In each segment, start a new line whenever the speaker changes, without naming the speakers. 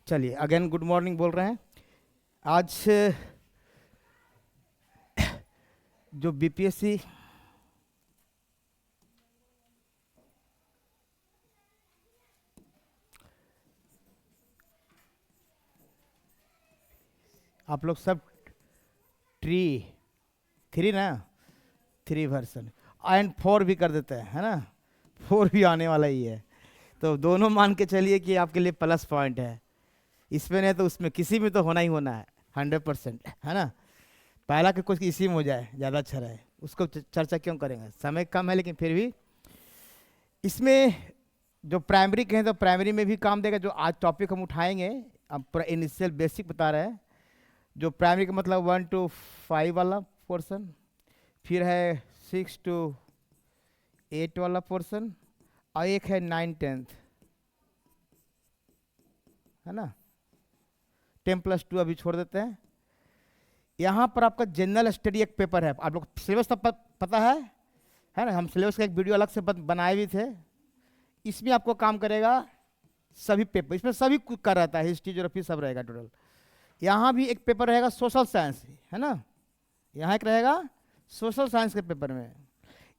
चलिए again good morning बोल रहे हैं। आज जो बीपीएससी आप लोग सब ट्री थ्री ना, थ्री वर्सन एंड फोर भी कर देते हैं, है ना। फोर भी आने वाला ही है, तो दोनों मान के चलिए कि आपके लिए प्लस पॉइंट है। इसमें नहीं तो उसमें किसी में तो होना ही होना है, 100%, है ना। पहला कि कुछ इसी में हो जाए ज़्यादा अच्छा रहे, उसको चर्चा क्यों करेंगे, समय कम है लेकिन फिर भी इसमें जो प्राइमरी कहें तो प्राइमरी में भी काम देगा। जो आज टॉपिक हम उठाएंगे, अब पूरा इनिशियल बेसिक बता रहे हैं। जो प्राइमरी का मतलब 1 to 5 वाला पोर्शन, फिर है 6 to 8 वाला पोर्शन, और एक है 9-10, है ना। 10+2 अभी छोड़ देते हैं। यहाँ पर आपका जनरल स्टडी एक पेपर है, आप लोग सिलेबस तो पता है ना। हम सिलेबस का एक वीडियो अलग से बनाए भी थे। इसमें आपको काम करेगा सभी पेपर, इसमें सभी कुछ कर रहता है, हिस्ट्री ज्योग्राफी सब रहेगा टोटल। यहाँ भी एक पेपर रहेगा सोशल साइंस, है ना। यहाँ एक रहेगा सोशल साइंस के पेपर में।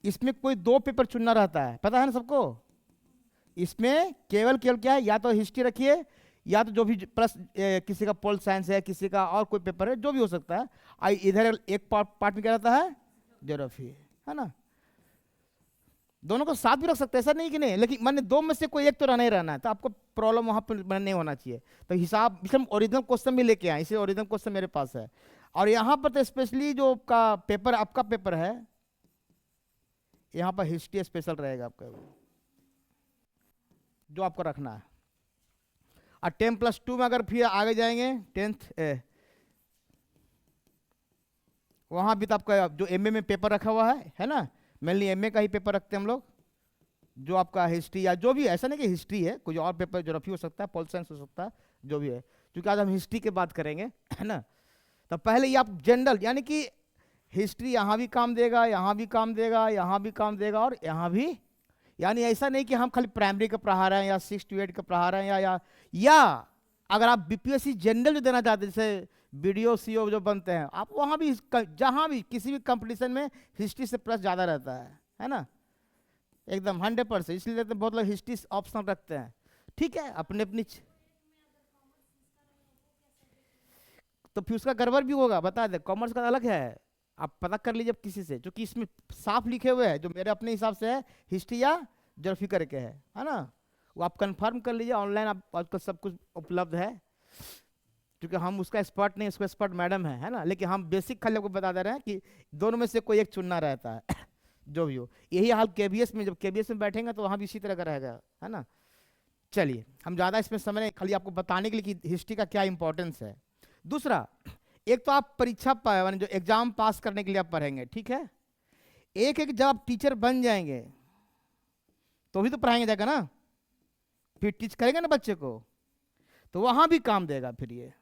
इसमें कोई 2 पेपर चुनना रहता है, पता है ना सबको। इसमें केवल केवल क्या है, या तो हिस्ट्री रखिए या तो जो भी प्लस किसी का पोल साइंस है, किसी का और कोई पेपर है, जो भी हो सकता है। इधर एक पार्ट में क्या रहता है, ज्योग्राफी, है ना। दोनों को साथ भी रख सकते हैं, ऐसा नहीं कि नहीं, लेकिन मैंने 2 में से कोई एक तो रहना ही रहना है, तो आपको प्रॉब्लम वहाँ पर नहीं होना चाहिए। तो हिसाब इसमें ओरिजिनल क्वेश्चन भी लेके आए, इसलिए ओरिजिनल क्वेश्चन मेरे पास है। और यहाँ पर तो स्पेशली जो आपका पेपर है, यहाँ पर हिस्ट्री स्पेशल रहेगा आपका, जो आपको रखना है। और 10+2 में अगर फिर आगे जाएंगे 10th, वहाँ भी तो आपका जो एमए में पेपर रखा हुआ है ना। मेनली एमए का ही पेपर रखते हैं हम लोग। जो आपका हिस्ट्री या जो भी, ऐसा नहीं कि हिस्ट्री है, कोई और पेपर ज्योग्राफी हो सकता है, पॉल साइंस हो सकता है, जो भी है, क्योंकि आज हम हिस्ट्री की बात करेंगे, है ना। तो पहले ये आप जनरल, यानी कि हिस्ट्री यहाँ भी काम देगा, यहाँ भी काम देगा, यहाँ भी काम देगा, और यहाँ भी। यानी ऐसा नहीं कि हम खाली प्राइमरी का पढ़ा रहे हैं या 6 to 8 का पढ़ा रहे हैं, या अगर आप बीपीएससी जनरल जो देना चाहते हैं, जैसे बीडीओ सीओ जो बनते हैं, आप वहाँ भी जहाँ भी किसी भी कंपटीशन में हिस्ट्री से प्लस ज़्यादा रहता है ना। एकदम 100%, इसलिए तो बहुत लोग हिस्ट्री ऑप्शनल रखते हैं। ठीक है, अपने अपनी तो फिर उसका गड़बड़ भी होगा, बता दे। कॉमर्स का अलग है, आप पता कर लीजिए किसी से, क्योंकि इसमें साफ लिखे हुए हैं, जो मेरे अपने हिसाब से है हिस्ट्री या ज्योग्राफी करके है ना। वो आप कंफर्म कर लीजिए ऑनलाइन, आप आजकल सब कुछ उपलब्ध है। क्योंकि हम उसका एक्सपर्ट नहीं, उसका एक्सपर्ट मैडम है ना। लेकिन हम बेसिक खाली आपको बता दे रहे हैं कि दोनों में से कोई एक चुनना रहता है जो भी हो। यही हाल केबीएस में, जब केबीएस में बैठेंगे तो वहाँ भी इसी तरह का रहेगा, है ना। चलिए, हम ज़्यादा इसमें समय नहीं, खाली आपको बताने के लिए कि हिस्ट्री का क्या इंपॉर्टेंस है। दूसरा, एक तो आप परीक्षा यानी जो एग्जाम पास करने के लिए आप पढ़ेंगे, ठीक है। एक जब आप टीचर बन जाएंगे तो भी तो पढ़ाएंगे जाएगा ना, फिर टीच करेंगे ना बच्चे को, तो वहां भी काम देगा। फिर ये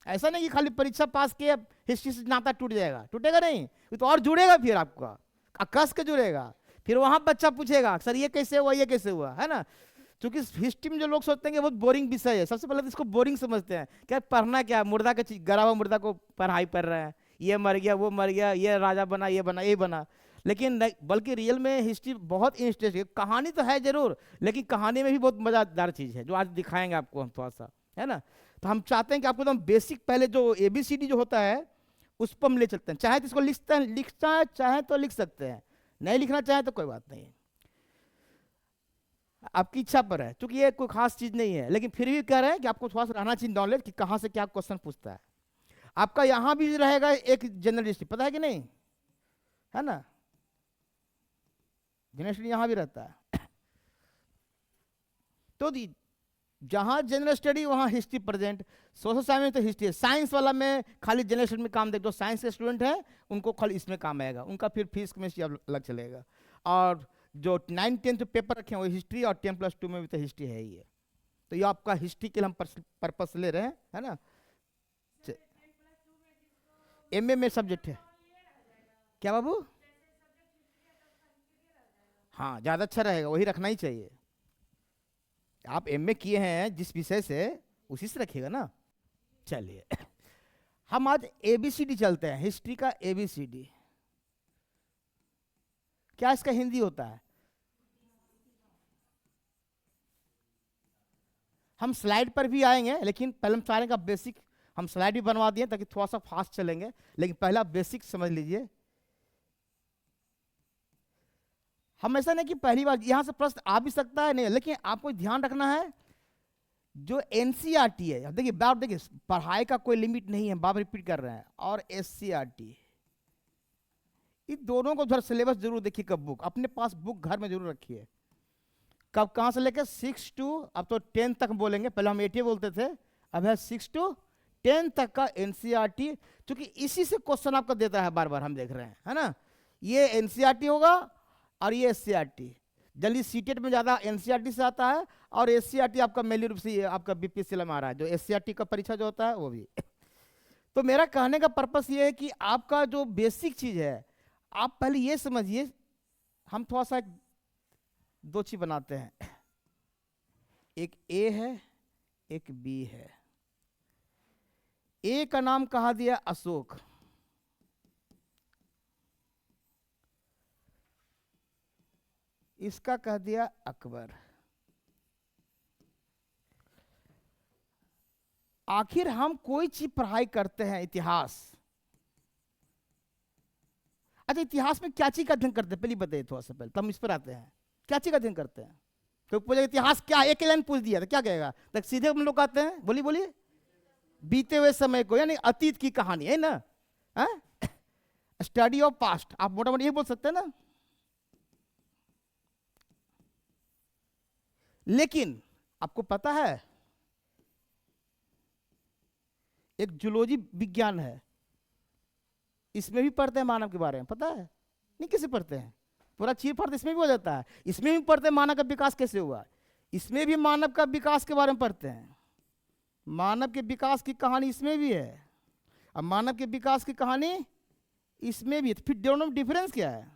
ऐसा नहीं कि खाली परीक्षा पास किए हिस्ट्री से नाता टूट जाएगा, टूटेगा नहीं, तो और जुड़ेगा, फिर आपका कस के जुड़ेगा। फिर वहां बच्चा पूछेगा सर ये कैसे हुआ, ये कैसे हुआ, है ना। क्योंकि हिस्ट्री में जो लोग सोचते हैं कि बहुत बोरिंग विषय है, सबसे पहले तो इसको बोरिंग समझते हैं। क्या पढ़ना, क्या मुर्दा का चीज, गरा हुआ मुर्दा को पढ़ाई पढ़ रहे हैं, ये मर गया, वो मर गया, ये राजा बना, ये बना, ये बना। लेकिन बल्कि रियल में हिस्ट्री बहुत इंटरेस्टिंग है। कहानी तो है जरूर, लेकिन कहानी में भी बहुत मज़ेदार चीज़ है, जो आज दिखाएंगे आपको हम थोड़ा सा, है ना। तो हम चाहते हैं कि आपको एकदम बेसिक पहले जो ABCD जो होता है उस पर हम ले चलते हैं। चाहे तो इसको लिखना है, चाहे तो लिख सकते हैं, नहीं लिखना चाहे तो कोई बात नहीं, आपकी इच्छा पर है। क्योंकि ये कोई खास चीज नहीं है, लेकिन फिर भी कह रहे हैं कि आपको थोड़ा सा रहना चाहिए नॉलेज कि कहाँ से क्या क्वेश्चन पूछता है। आपका यहाँ भी रहेगा एक जनरल हिस्ट्री, पता है कि नहीं, है ना। जनरल हिस्ट्री यहाँ भी रहता है। तो जहाँ जनरल स्टडी वहाँ हिस्ट्री प्रेजेंट। सोशल साइंस में तो हिस्ट्री है, साइंस वाला में खाली जनरल स्टडी में काम देख, जो साइंस के स्टूडेंट हैं उनको खाली इसमें काम आएगा, उनका फिर फिजिक्स केमिस्ट्री अलग चलेगा। और जो 9-10 जो पेपर रखे हैं वो हिस्ट्री, और 10+2 में भी तो हिस्ट्री है ही है। तो ये आपका हिस्ट्री के लिए हम पर्पस ले रहे हैं, है ना। एमए में सब्जेक्ट है क्या बाबू, हाँ ज़्यादा अच्छा रहेगा, वही रखना ही चाहिए। आप एमए किए हैं जिस विषय से, उसी से रखिएगा ना। चलिए हम आज एबीसीडी चलते हैं, हिस्ट्री का एबीसीडी। क्या इसका हिंदी होता है? हम स्लाइड पर भी आएंगे, लेकिन पहले हम चाहेंगे का बेसिक हम स्लाइड भी बनवा दिए ताकि थोड़ा सा फास्ट चलेंगे, लेकिन पहला बेसिक समझ लीजिए। हम ऐसा नहीं कि पहली बार यहां से प्रश्न आ भी सकता है, नहीं, लेकिन आपको ध्यान रखना है जो एनसीईआरटी है, देखिए बात, देखिए पढ़ाई का कोई लिमिट नहीं है, बाप रिपीट कर रहे हैं, और एससीईआरटी, इन दोनों को उधर सिलेबस जरूर देखिए, कब बुक अपने पास बुक घर में जरूर रखिए। कब कहां से लेकर 6 to अब तो 10 तक बोलेंगे, पहले हम 8 बोलते थे, अब है 6 to 10 तक का एनसीईआरटी, क्योंकि इसी से क्वेश्चन आपका देता है बार बार, हम देख रहे हैं, है ना। ये एनसीईआरटी होगा और ये एससीईआरटी, जल्दी सीटेट में ज्यादा एनसीईआरटी से आता है, और एससीईआरटी आपका मेनली रूप से आपका बीपीएससी में आ रहा है, जो एससीईआरटी का परीक्षा जो होता है वो भी। तो मेरा कहने का पर्पस ये है कि आपका जो बेसिक चीज है, आप पहले ये समझिए, हम थोड़ा सा दो चीज बनाते हैं, एक ए है एक बी है। ए का नाम कहा दिया अशोक, इसका कह दिया अकबर। आखिर हम कोई चीज पढ़ाई करते हैं, इतिहास, अच्छा इतिहास में क्या चीज का अध्ययन करते हैं पहले बताइए, थोड़ा सा पहले तब हम इस पर आते हैं, क्या चीज का अध्ययन करते हैं? तो पूछे इतिहास क्या, एक लाइन पूछ दिया तो क्या कहेगा, तो सीधे हम लोग कहते हैं, बोलिए बोलिए, बीते हुए समय को, यानी अतीत की कहानी है ना, स्टडी ऑफ पास्ट, आप मोटा मोटा ये बोल सकते हैं ना। लेकिन आपको पता है एक जूलॉजी विज्ञान है, इसमें भी पढ़ते हैं मानव के बारे में, पता है? नहीं, कैसे पढ़ते हैं, पूरा चीर फाड़ इसमें भी हो जाता है, इसमें भी पढ़ते हैं मानव का विकास कैसे हुआ, इसमें भी मानव का विकास के बारे में पढ़ते हैं, मानव के विकास की कहानी इसमें भी है, अब मानव के विकास की कहानी इसमें भी, फिर दोनों में डिफरेंस क्या है?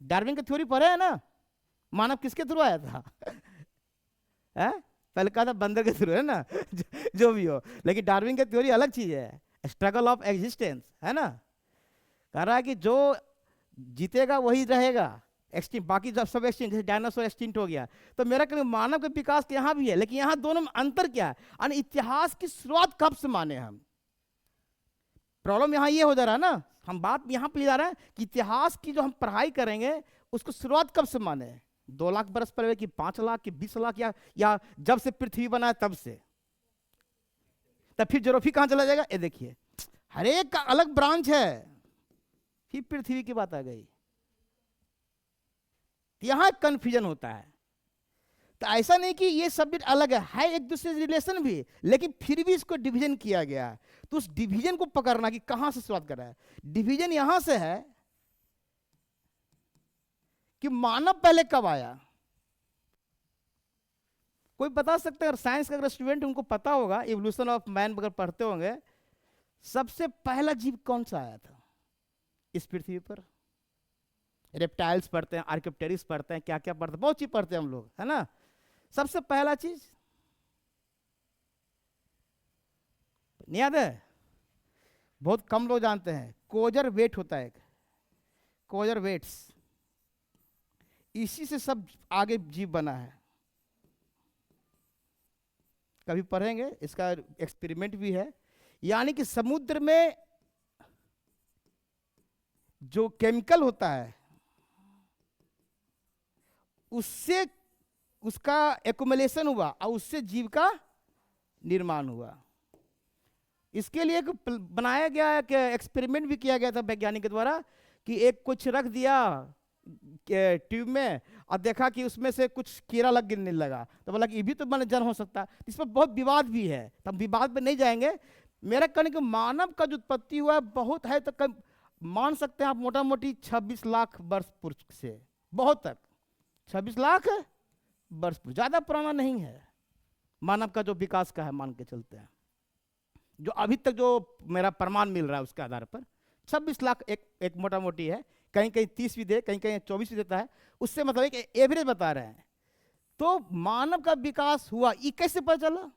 डार्विन की थ्योरी पढ़े है ना, मानव किसके थ्रू आया था? है? पहले कहा था बंदर के थ्रू, है ना, जो भी हो, लेकिन डार्विन की थ्योरी अलग चीज है, स्ट्रगल ऑफ एग्जिस्टेंस, है ना, कह रहा है कि जो जीतेगा वही रहेगा, एक्सटिंक्ट, बाकी जब सब एक्सटिंक्ट, जैसे डायनासोर एक्सटिंक्ट हो गया, तो मेरा कहना मानव के विकास के यहाँ भी है, लेकिन यहाँ दोनों में अंतर क्या है, यानी इतिहास की शुरुआत कब से माने हम? प्रॉब्लम यहाँ ये हो जा रहा है ना, हम बात यहाँ पे ले जा रहे हैं कि इतिहास की जो हम पढ़ाई करेंगे उसको शुरुआत कब से माने, 2 लाख बरस पहले कि 5 लाख कि 20 लाख, या जब से पृथ्वी बना है तब से? तब फिर ज्योग्राफी कहाँ चला जाएगा? ये देखिए हर एक का अलग ब्रांच है, फिर पृथ्वी की बात आ गई, यहां कंफ्यूजन होता है। तो ऐसा नहीं कि ये सब्जेक्ट अलग है एक दूसरे से रिलेशन भी, लेकिन फिर भी इसको डिवीजन किया गया है, तो उस डिवीजन को पकड़ना कि कहां से शुरुआत कर रहा है। डिवीजन यहां से है कि मानव पहले कब आया, कोई बता सकता है? अगर साइंस का अगर स्टूडेंट उनको पता होगा, इवोल्यूशन ऑफ मैन अगर पढ़ते होंगे, सबसे पहला जीव कौन सा आया था इस पृथ्वी पर? रेप्टाइल्स पढ़ते हैं, आर्कियोप्टेरिक्स पढ़ते हैं, क्या क्या पढ़ते हैं, बहुत चीज पढ़ते हैं हम लोग, है ना। सबसे पहला चीज नहीं याद है, बहुत कम लोग जानते हैं, कोजर वेट होता है, कोजर वेट्स, इसी से सब आगे जीव बना है। कभी पढ़ेंगे, इसका एक्सपेरिमेंट भी है, यानी कि समुद्र में जो केमिकल होता है उससे उसका एक्युमुलेशन हुआ और उससे जीव का निर्माण हुआ। इसके लिए बनाया गया, एक्सपेरिमेंट भी किया गया था वैज्ञानिक के द्वारा, कि एक कुछ रख दिया ट्यूब में और देखा कि उसमें से कुछ कीड़ा लग गिरने लगा, तो बोला कि ये भी तो मन जन्म हो सकता है। इस पर बहुत विवाद भी है, तो हम विवाद पे नहीं जाएंगे। मेरा कहने कि मानव का जो उत्पत्ति हुआ है बहुत है, तो मान सकते हैं आप मोटा मोटी 26 लाख वर्ष पूर्व से बहुत तक, 26 लाख वर्ष पूर्व, ज्यादा पुराना नहीं है मानव का जो विकास का है, मान के चलते हैं। जो अभी तक जो मेरा प्रमाण मिल रहा है उसके आधार पर 26 लाख एक मोटा मोटी है, कहीं कहीं 30 भी दे, कहीं कहीं 24 भी देता है, उससे मतलब एक एवरेज बता रहे हैं। तो मानव का विकास हुआ, ये कैसे पता चला?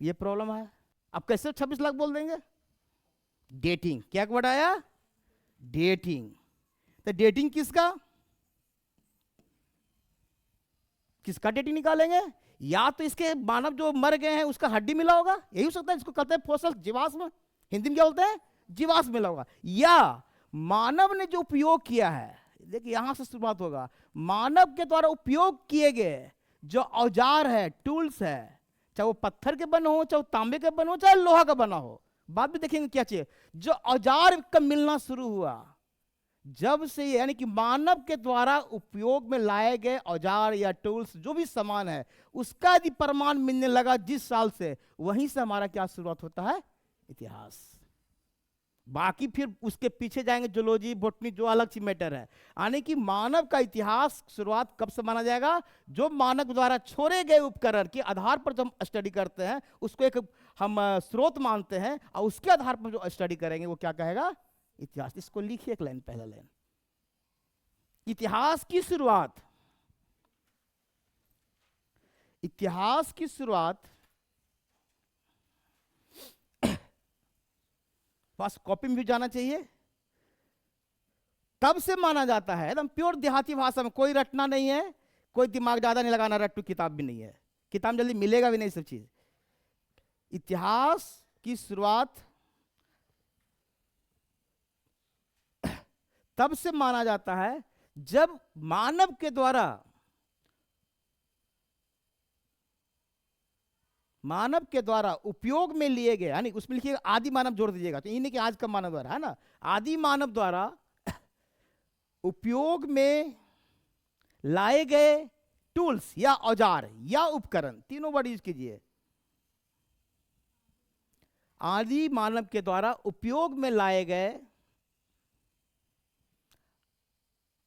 ये प्रॉब्लम है। अब कैसे 26 लाख बोल देंगे? डेटिंग, क्या वर्ड आया? डेटिंग। तो डेटिंग किसका किसका डेटिंग निकालेंगे? या तो इसके मानव जो मर गए हैं उसका हड्डी मिला होगा, यही हो सकता है, इसको कहते हैं फोसिल, जीवाश्म, हिंदी में क्या बोलते हैं? जीवाश्म मिला होगा। या मानव ने जो उपयोग किया है, देखिए यहां से शुरुआत होगा, मानव के द्वारा उपयोग किए गए जो औजार है, टूल्स है, चाहे वो पत्थर के बने हो, चाहे वो तांबे के बने हो, चाहे लोहा का बना हो, बाद में देखेंगे क्या चाहिए, जो औजार का मिलना शुरू हुआ जब से, यानी कि मानव के द्वारा उपयोग में लाए गए औजार या टूल्स जो भी सामान है उसका यदि प्रमाण मिलने लगा जिस साल से, वहीं से हमारा क्या शुरुआत होता है? इतिहास। बाकी फिर उसके पीछे जाएंगे जूलॉजी, बॉटनी, जो अलग सी मैटर है। यानी कि मानव का इतिहास शुरुआत कब से माना जाएगा? जो मानव द्वारा छोड़े गए उपकरण के आधार पर जो हम स्टडी करते हैं उसको एक हम स्रोत मानते हैं, और उसके आधार पर जो स्टडी करेंगे वो क्या कहेगा? इतिहास। इसको लिखिए एक लाइन, पहला लाइन, इतिहास की शुरुआत। इतिहास की शुरुआत बस कॉपी में भी जाना चाहिए, तब से माना जाता है, एकदम प्योर देहाती भाषा में, कोई रटना नहीं है, कोई दिमाग ज्यादा नहीं लगाना, रट्टू किताब भी नहीं है, किताब जल्दी मिलेगा भी नहीं सब चीज। इतिहास की शुरुआत तब से माना जाता है जब मानव के द्वारा, उपयोग में लिए गए, यानी उसमें लिखिएगा आदि मानव जोड़ दीजिएगा, तो ये नहीं कि आज का मानव द्वारा, है ना, आदि मानव द्वारा उपयोग में लाए गए टूल्स या औजार या उपकरण, तीनों वर्ड यूज कीजिए। आदि मानव के द्वारा उपयोग में लाए गए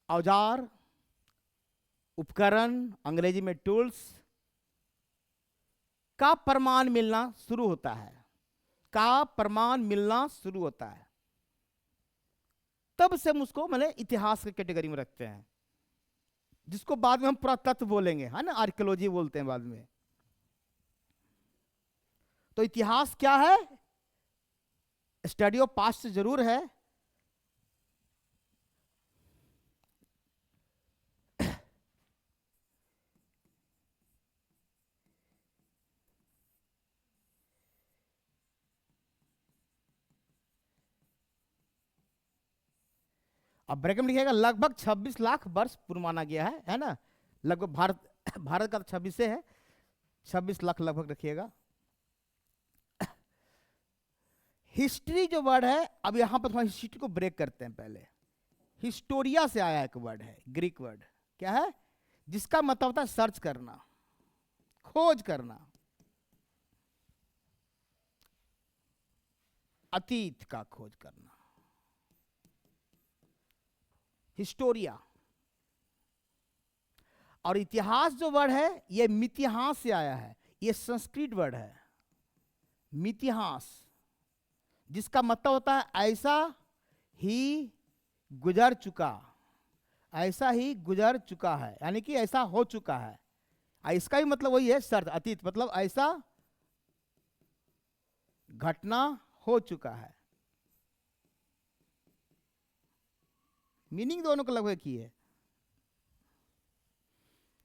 औजार, उपकरण, अंग्रेजी में टूल्स का प्रमाण मिलना शुरू होता है, तब से हम उसको मैंने इतिहास के कैटेगरी में रखते हैं, जिसको बाद में हम पुरातत्व बोलेंगे, है ना, आर्कियोलॉजी बोलते हैं बाद में। तो इतिहास क्या है? स्टडी ऑफ पास्ट जरूर है, अब ब्रैकेट में लिखिएगा लगभग 26 लाख वर्ष पूर्व माना गया है ना, लगभग भारत का तो 26 से है, 26 लाख लगभग रखिएगा। हिस्ट्री जो वर्ड है, अब यहां पर थोड़ा हिस्ट्री को ब्रेक करते हैं। पहले हिस्टोरिया से आया एक वर्ड है, ग्रीक वर्ड, क्या है? जिसका मतलब होता है सर्च करना, खोज करना, अतीत का खोज करना, हिस्टोरिया। और इतिहास जो वर्ड है ये मितिहास से आया है, ये संस्कृत वर्ड है, मितिहास, जिसका मतलब होता है ऐसा ही गुजर चुका, ऐसा ही गुजर चुका है, यानी कि ऐसा हो चुका है। इसका भी मतलब वही है, सर्च, अतीत, मतलब ऐसा घटना हो चुका है। मीनिंग दोनों को लगभग की है।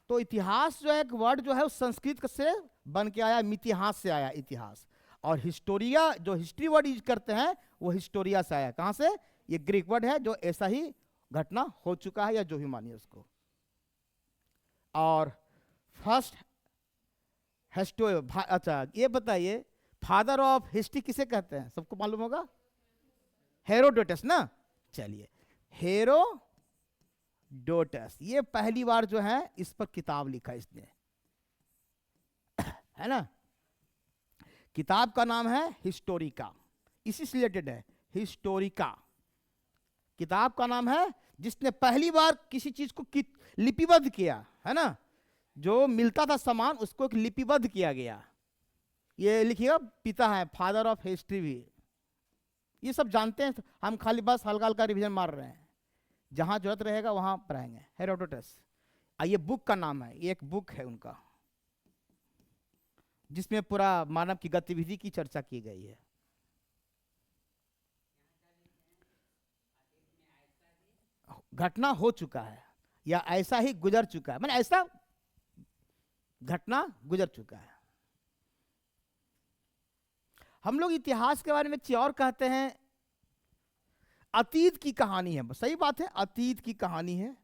तो इतिहास जो है एक वर्ड जो है उस संस्कृत से बन के आया, मितिहास से आया इतिहास। और हिस्टोरिया जो हिस्ट्री वर्ड यूज करते हैं वो हिस्टोरिया से आया। कहां से? ये ग्रीक वर्ड है जो ऐसा ही घटना हो चुका है या जो भी मानिए उसको। और फर्स्ट अच्छा ये बताइए फादर ऑफ हिस्ट्री किसे कहते हैं? सबको मालूम होगा, हेरोडोटस ना। चलिए, हेरोडोटस ये पहली बार जो है इस पर किताब लिखा इसने, है ना। किताब का नाम है हिस्टोरिका, इसी से रिलेटेड है, हिस्टोरिका किताब का नाम है, जिसने पहली बार किसी चीज को लिपिबद्ध किया, है ना। जो मिलता था सामान उसको एक लिपिबद्ध किया गया। ये लिखिएगा, पिता है फादर ऑफ हिस्ट्री भी, ये सब जानते हैं हम, खाली बस हल्का हल्का रिवीजन मार रहे हैं, जहां जरूरत रहेगा वहां पढ़ाएंगे। हेरोडोटस ये बुक का नाम है, ये एक बुक है उनका, जिसमें पूरा मानव की गतिविधि की चर्चा की गई है। घटना हो चुका है या ऐसा ही गुजर चुका है, मैंने ऐसा घटना गुजर चुका है। हम लोग इतिहास के बारे में एक और कहते हैं, अतीत की कहानी है। सही बात है, अतीत की कहानी है।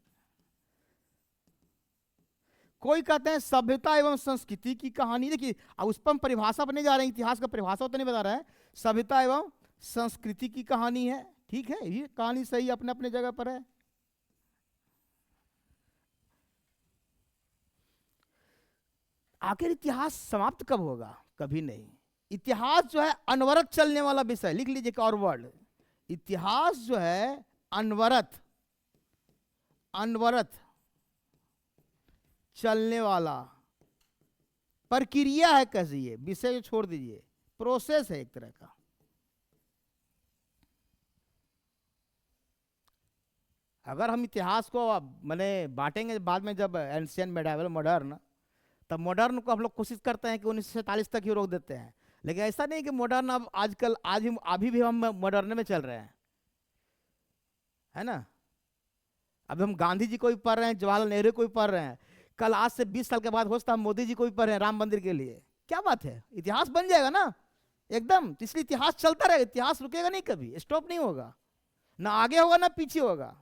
कोई कहते हैं सभ्यता एवं संस्कृति की कहानी। देखिए अब उस पर हम परिभाषा पर नहीं जा रहे हैं, इतिहास का परिभाषा तो नहीं बता रहा है, सभ्यता एवं संस्कृति की कहानी है। ठीक है, ये कहानी सही अपने अपने जगह पर है। आखिर इतिहास समाप्त कब होगा? कभी नहीं। इतिहास जो है अनवरत चलने वाला विषय, लिख लीजिए एक और वर्ड, इतिहास जो है अनवरत, अनवरत चलने वाला प्रक्रिया है। कहिए विषय छोड़ दीजिए, प्रोसेस है एक तरह का। अगर हम इतिहास को मैंने बांटेंगे बाद में, जब एंशियंट, मेडाइवल, मॉडर्न, तब मॉडर्न को हम लोग कोशिश करते हैं कि 1947 तक ही रोक देते हैं, लेकिन ऐसा नहीं कि मॉडर्न अब आजकल अभी भी हम मॉडर्न में चल रहे हैं, है ना। अब हम गांधी जी को भी पढ़ रहे हैं, जवाहरलाल नेहरू को भी पढ़ रहे हैं, कल आज से 20 साल के बाद हो सकता है हम मोदी जी को भी पढ़ रहे हैं राम मंदिर के लिए। क्या बात है, इतिहास बन जाएगा ना एकदम। तो इसलिए इतिहास चलता रहेगा, इतिहास रुकेगा नहीं, कभी स्टॉप नहीं होगा, ना आगे होगा ना पीछे होगा।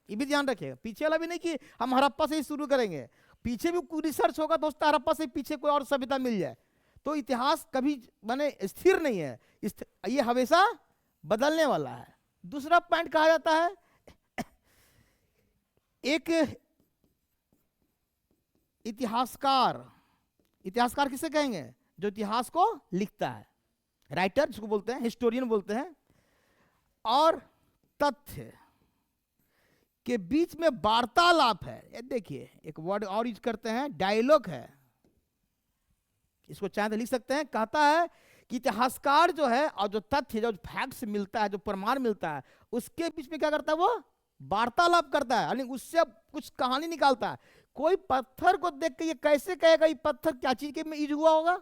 ये भी ध्यान रखिएगा, पीछे वाला भी नहीं कि हम हड़प्पा से ही शुरू करेंगे, पीछे भी कोई रिसर्च होगा तो हड़प्पा से पीछे कोई और सभ्यता मिल जाए। तो इतिहास कभी माने स्थिर नहीं है, ये हमेशा बदलने वाला है। दूसरा पॉइंट कहा जाता है, एक इतिहासकार, इतिहासकार किसे कहेंगे? जो इतिहास को लिखता है, राइटर जिसको बोलते हैं, हिस्टोरियन बोलते हैं, और तथ्य के बीच में वार्तालाप है। ये देखिए एक वर्ड और यूज करते हैं, डायलॉग है, इसको चाहे तो लिख सकते हैं। कहता है कि इतिहासकार जो है और जो तथ्य, जो फैक्ट्स मिलता है, जो प्रमाण मिलता है, उसके बीच में क्या करता है? वो वार्तालाप करता है, यानी उससे कुछ कहानी निकालता है। कोई पत्थर को देख के ये कैसे कहेगा ये पत्थर क्या चीज के में यूज हुआ होगा?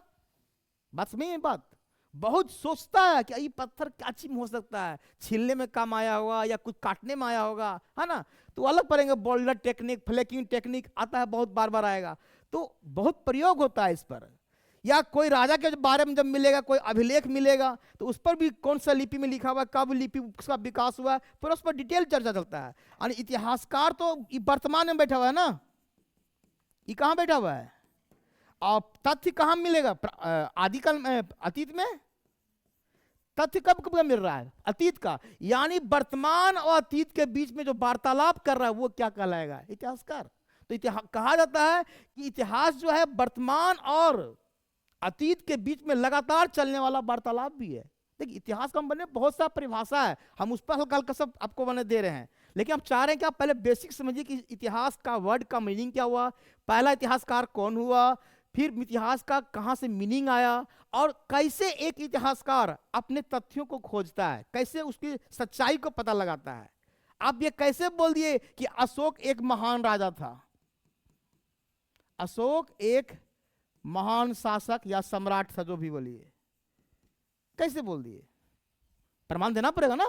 बात समझिए, बात बहुत सोचता है कि ये पत्थर क्या चीज में हो सकता है, छीलने में काम आया होगा या कुछ काटने में आया होगा, है ना। तो अलग पढ़ेंगे, बोल्डर टेक्निक, फ्लैकिंग टेक्निक आता है, बहुत बार बार आएगा, तो बहुत प्रयोग होता है इस पर। या कोई राजा के बारे में जब मिलेगा, कोई अभिलेख मिलेगा, तो उस पर भी कौन सा लिपि में लिखा हुआ है, कब लिपि उसका विकास हुआ है, फिर उस पर डिटेल चर्चा चलता है। यानी इतिहासकार तो वर्तमान में बैठा हुआ है ना, ये कहाँ बैठा हुआ है, और तथ्य कहाँ मिलेगा? आदिकाल में, अतीत में। तथ्य कब कब मिल रहा है? अतीत का। यानी वर्तमान और अतीत के बीच में जो वार्तालाप कर रहा है वो क्या कहलाएगा? इतिहासकार। तो कहा जाता है कि इतिहास जो है वर्तमान और अतीत के बीच में लगातार चलने वाला वार्तालाप भी है। देखिए इतिहास का बने बहुत सा परिभाषा है, हम उस पर हल्का हल्का सब आपको बने दे रहे हैं, लेकिन हम चाह रहे हैं कि आप पहले बेसिक समझिए कि इतिहास का वर्ड का मीनिंग क्या हुआ, पहला इतिहासकार कौन हुआ, फिर इतिहास का कहाँ से मीनिंग आया, और कैसे एक इतिहासकार अपने तथ्यों को खोजता है, कैसे उसकी सच्चाई को पता लगाता है। आप ये कैसे बोल दिए कि अशोक एक महान राजा था, अशोक एक महान शासक या सम्राट था, जो भी बोलिए, कैसे बोल दिए? प्रमाण देना पड़ेगा ना।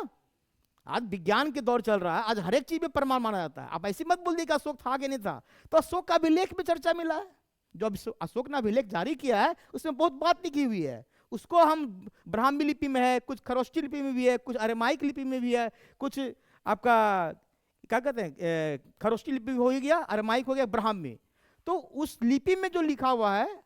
आज विज्ञान के दौर चल रहा है, आज हर एक चीज में प्रमाण माना जाता है। आप ऐसी मत बोल दिए कि अशोक था कि नहीं था। तो अशोक का अभिलेख में चर्चा मिला है, जो अशोक ने अभिलेख जारी किया है उसमें बहुत बात लिखी हुई है, उसको हम ब्राह्मी लिपि में है, कुछ खरोष्टी लिपि में भी है, कुछ अरेमाइक लिपि में भी है, कुछ आपका क्या कहते हैं खरोष्टी लिपि हो गया, अरेमाइक हो गया, ब्राह्मी। तो उस लिपि में जो लिखा हुआ है,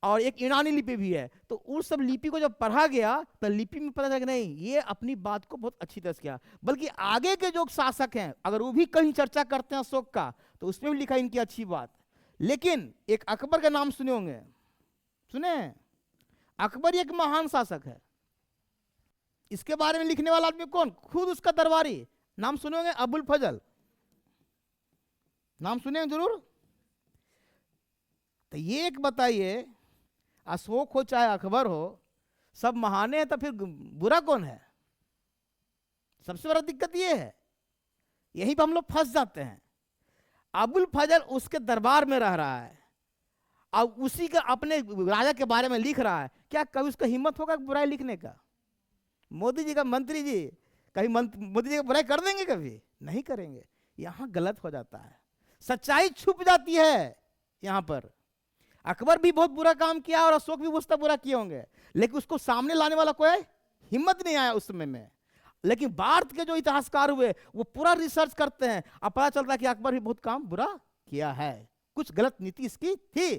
और एक ईरानी लिपि भी है, तो उस सब लिपि को जब पढ़ा गया तो लिपि में पता चला कि नहीं, ये अपनी बात को बहुत अच्छी तरह से किया। बल्कि आगे के जो शासक हैं अगर वो भी कहीं चर्चा करते हैं अशोक का, तो उसमें भी लिखा इनकी अच्छी बात। लेकिन एक अकबर का नाम सुने होंगे, सुने? अकबर एक महान शासक है, इसके बारे में लिखने वाला आदमी कौन? खुद उसका दरबारी, नाम सुने होंगे, अबुल फजल, नाम सुने जरूर। तो ये एक बताइए, अशोक हो चाहे अकबर हो, सब महाने हैं, तो फिर बुरा कौन है? सबसे बड़ा दिक्कत ये है, यहीं पर हम लोग फंस जाते हैं। अबुल फजल उसके दरबार में रह रहा है और उसी का अपने राजा के बारे में लिख रहा है, क्या कभी उसका हिम्मत होगा बुराई लिखने का? मोदी जी का मंत्री जी कभी मोदी जी का बुराई कर देंगे? कभी नहीं करेंगे। यहां गलत हो जाता है, सच्चाई छुप जाती है यहां पर। अकबर भी बहुत बुरा काम किया और अशोक भी बहुत बुरा किए होंगे, लेकिन उसको सामने लाने वाला कोई हिम्मत नहीं आया उस समय में। लेकिन भारत के जो इतिहासकार हुए वो पूरा रिसर्च करते हैं, अब पता चलता है कि अकबर भी बहुत काम बुरा किया है, कुछ गलत नीति इसकी थी।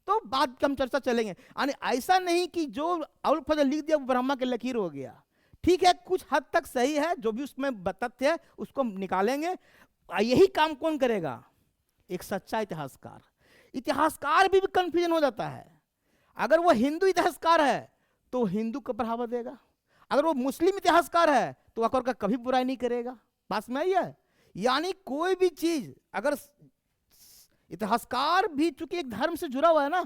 तो बाद की हम चर्चा चलेंगे। यानी ऐसा नहीं कि जो अबुल फजल लिख दिया वो ब्रह्मा के लकीर हो गया। ठीक है, कुछ हद तक सही है, जो भी उसमें तथ्य है उसको निकालेंगे। यही काम कौन करेगा? एक सच्चा इतिहासकार। इतिहासकार भी कंफ्यूजन हो जाता है। अगर वो हिंदू इतिहासकार है तो हिंदू को बढ़ावा देगा, अगर वो मुस्लिम इतिहासकार है तो अकबर का कभी बुराई नहीं करेगा। बात में आई है? यानी कोई भी चीज अगर इतिहासकार भी चूंकि एक धर्म से जुड़ा हुआ है ना,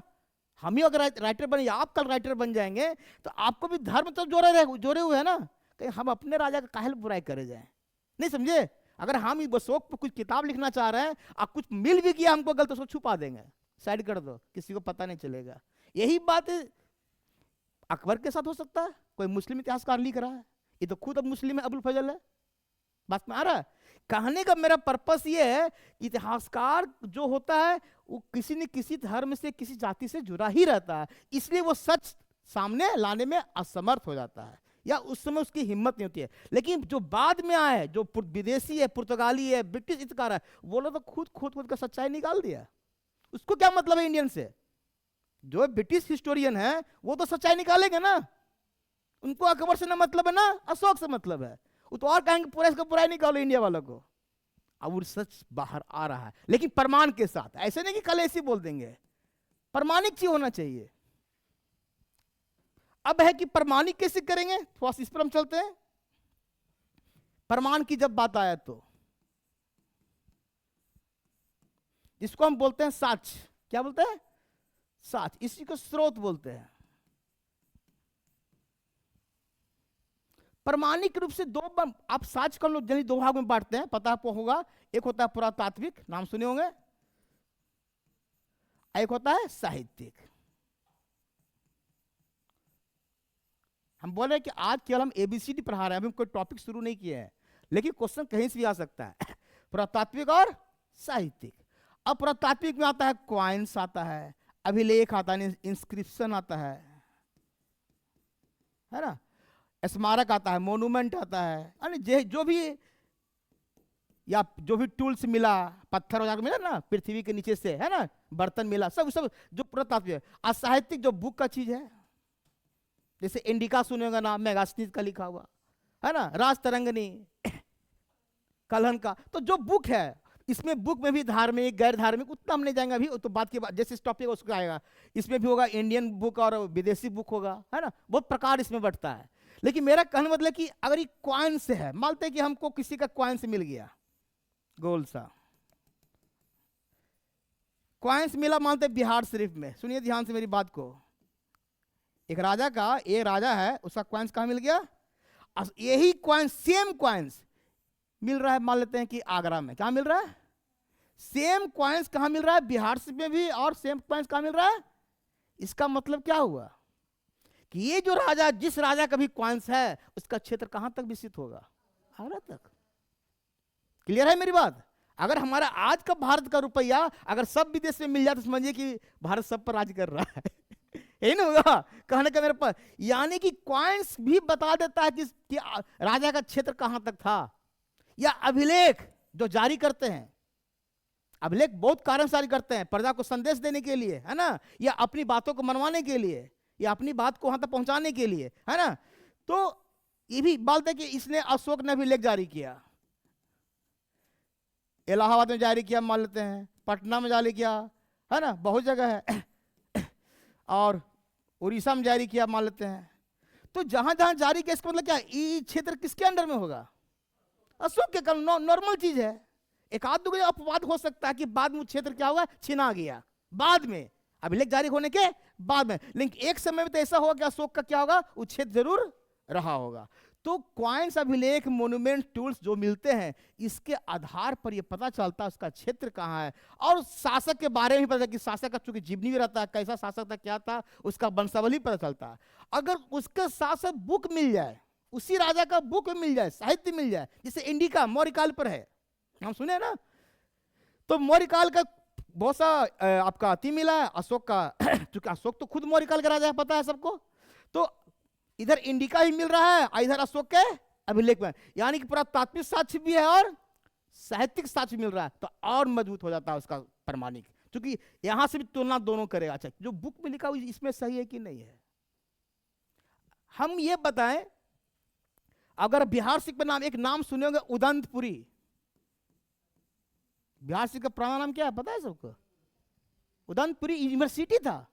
हम ही अगर राइटर बने या आप कल राइटर बन जाएंगे तो आपको भी धर्म तो जोड़े हुए है ना, कहीं हम अपने राजा का काहे बुराई करे जाए? नहीं समझे? अगर हम अशोक पर कुछ किताब लिखना चाह रहे हैं और कुछ मिल भी गया हमको गलत, उसको छुपा देंगे, साइड कर दो, किसी को पता नहीं चलेगा। यही बात अकबर के साथ हो सकता है। कोई मुस्लिम इतिहासकार लिख रहा है, ये तो खुद अब मुस्लिम है, अबुल फजल है। बात में आ रहा है? कहने का मेरा पर्पस ये है कि इतिहासकार जो होता है वो किसी न किसी धर्म से, किसी जाति से जुड़ा ही रहता है, इसलिए वो सच सामने लाने में असमर्थ हो जाता है या उस समय उसकी हिम्मत नहीं होती है। लेकिन जो बाद में आए, जो विदेशी है, पुर्तगाली है, ब्रिटिश इतिहासकार है, वो लोग तो खुद का सच्चाई निकाल दिया। उसको क्या मतलब है इंडियन से? जो ब्रिटिश हिस्टोरियन है वो तो सच्चाई निकालेंगे ना, उनको अकबर से ना मतलब है ना अशोक से मतलब है। वो तो और कहेंगे पूरा इसका बुराई निकालो इंडिया वालों को। अब वो सच बाहर आ रहा है, लेकिन प्रमाण के साथ। ऐसे नहीं कि कल ऐसे बोल देंगे, प्रमाणिक चीज होना चाहिए। अब है कि प्रमाणिक कैसे करेंगे, थोड़ा इस पर हम चलते हैं। प्रमाण की जब बात आया तो इसको हम बोलते हैं साक्ष्य। क्या बोलते हैं? साक्ष्य। इसी को स्रोत बोलते हैं। प्रमाणिक रूप से आप साक्ष्य को लोग दो भाग में बांटते हैं, पता आपको होगा। एक होता है पुरातात्विक, नाम सुने होंगे, एक होता है साहित्यिक। हम बोल रहे हैं कि आज केवल हम एबीसीडी पढ़ा रहे हैं, अभी हम कोई टॉपिक शुरू नहीं किए हैं, लेकिन क्वेश्चन कहीं से भी आ सकता है। पुरातात्विक और साहित्यिक। अब पुरातात्विक में आता है क्वाइंस आता है, अभिलेख आता है, इंस्क्रिप्शन आता है ना, स्मारक आता है, मोनूमेंट आता है, यानी जो भी या जो भी टूल्स मिला, पत्थर वगैरह मिला ना पृथ्वी के नीचे से, है ना, बर्तन मिला, सब जो पुरातात्विक है। और साहित्यिक जो बुक का चीज है, जैसे इंडिका सुनेगा नाम, मेगास्थनीज का लिखा हुआ है ना, राज तरंगनी, कलहन का, तो जो बुक है, इसमें बुक में भी धार्मिक गैर धार्मिक उतना हम नहीं जाएंगे अभी, तो बात के बाद जैसे इस टॉपिक उसका आएगा, इसमें भी होगा इंडियन बुक और विदेशी बुक होगा, है ना, बहुत प्रकार इसमें बढ़ता है। लेकिन मेरा कहने मतलब कि अगर ये क्वाइन से है, मानते हैं कि हमको किसी का क्वाइन से मिल गया, गोल सा क्वाइंस मिला, मानते बिहार शरीफ में, सुनिए ध्यान से मेरी बात को, एक राजा का, एक राजा है, उसका क्वाइंस कहाँ मिल गया? यही क्वाइंस, सेम क्वाइंस मिल रहा है, मान लेते हैं कि आगरा में। कहाँ मिल रहा है? सेम क्वाइंस कहाँ मिल रहा है? बिहार में भी, और सेम क्वाइंस कहाँ मिल रहा है? इसका मतलब क्या हुआ कि ये जो राजा, जिस राजा का भी क्वाइंस है, उसका क्षेत्र कहां तक विस्तृत होगा? आगरा तक। क्लियर है मेरी बात? अगर हमारा आज का भारत का रुपया अगर सब विदेश में मिल जाए तो समझिए कि भारत सब पर राज कर रहा है। यही ना होगा कहने का मेरे पास। यानी कि क्वाइंस भी बता देता है कि राजा का क्षेत्र कहां तक था। या अभिलेख जो जारी करते हैं, अभिलेख बहुत कारण जारी करते हैं, प्रजा को संदेश देने के लिए, है ना, या अपनी बातों को मनवाने के लिए, या अपनी बात को वहां तक पहुंचाने के लिए, है ना। तो ये भी बोलते हैं कि इसने, अशोक ने अभिलेख जारी किया, इलाहाबाद में जारी किया, मान लेते हैं पटना में जारी किया, है ना, बहुत जगह है, और उड़ीसा में जारी किया, मान लेते हैं। तो जहां जहां जारी किया, इसका मतलब क्या, ये क्षेत्र किसके अंडर में होगा? अशोक के कारण। नॉर्मल चीज है। एक आध दो अपवाद हो सकता है कि बाद में क्षेत्र क्या होगा, छिना गया, बाद में अभिलेख जारी होने के बाद में, लेकिन एक समय में तो ऐसा होगा कि अशोक का क्या होगा, उच्छेद जरूर रहा होगा। तो क्वाइंस, अभिलेख, मोन्यूमेंट, टूल्स जो मिलते हैं, इसके आधार पर यह पता चलता है उसका क्षेत्र कहाँ है, और शासक के बारे में भी पता, कि शासक का चूंकि जीवनी भी रहता है, कैसा शासक था, क्या था, उसका वंशावली पता चलता है। अगर उसके साथ साथ बुक मिल जाए, उसी राजा का बुक मिल जाए, साहित्य मिल जाए, जैसे इंडिका मौर्य काल पर है, हम सुने ना, तो मौर्य काल का बहुत सा आपका अति मिला है, अशोक का चूंकि अशोक तो खुद मौर्य काल का राजा है, पता है सबको, तो इधर इंडिका ही मिल रहा है, इधर अशोक के अभिलेख में, यानी कि पूरा तात्विक साक्ष्य भी है और साहित्यिक साक्ष्य मिल रहा है, तो और मजबूत हो जाता है उसका प्रमाणिक, क्योंकि यहां से भी तुलना दोनों करेगा। अच्छा, जो बुक में लिखा हुआ इसमें सही है कि नहीं है। हम ये बताएं, अगर बिहार सिख का नाम, एक नाम सुने होंगे उदंतपुरी, बिहार सिख का पुराना नाम क्या है पता है सबको? उदंतपुरी यूनिवर्सिटी था।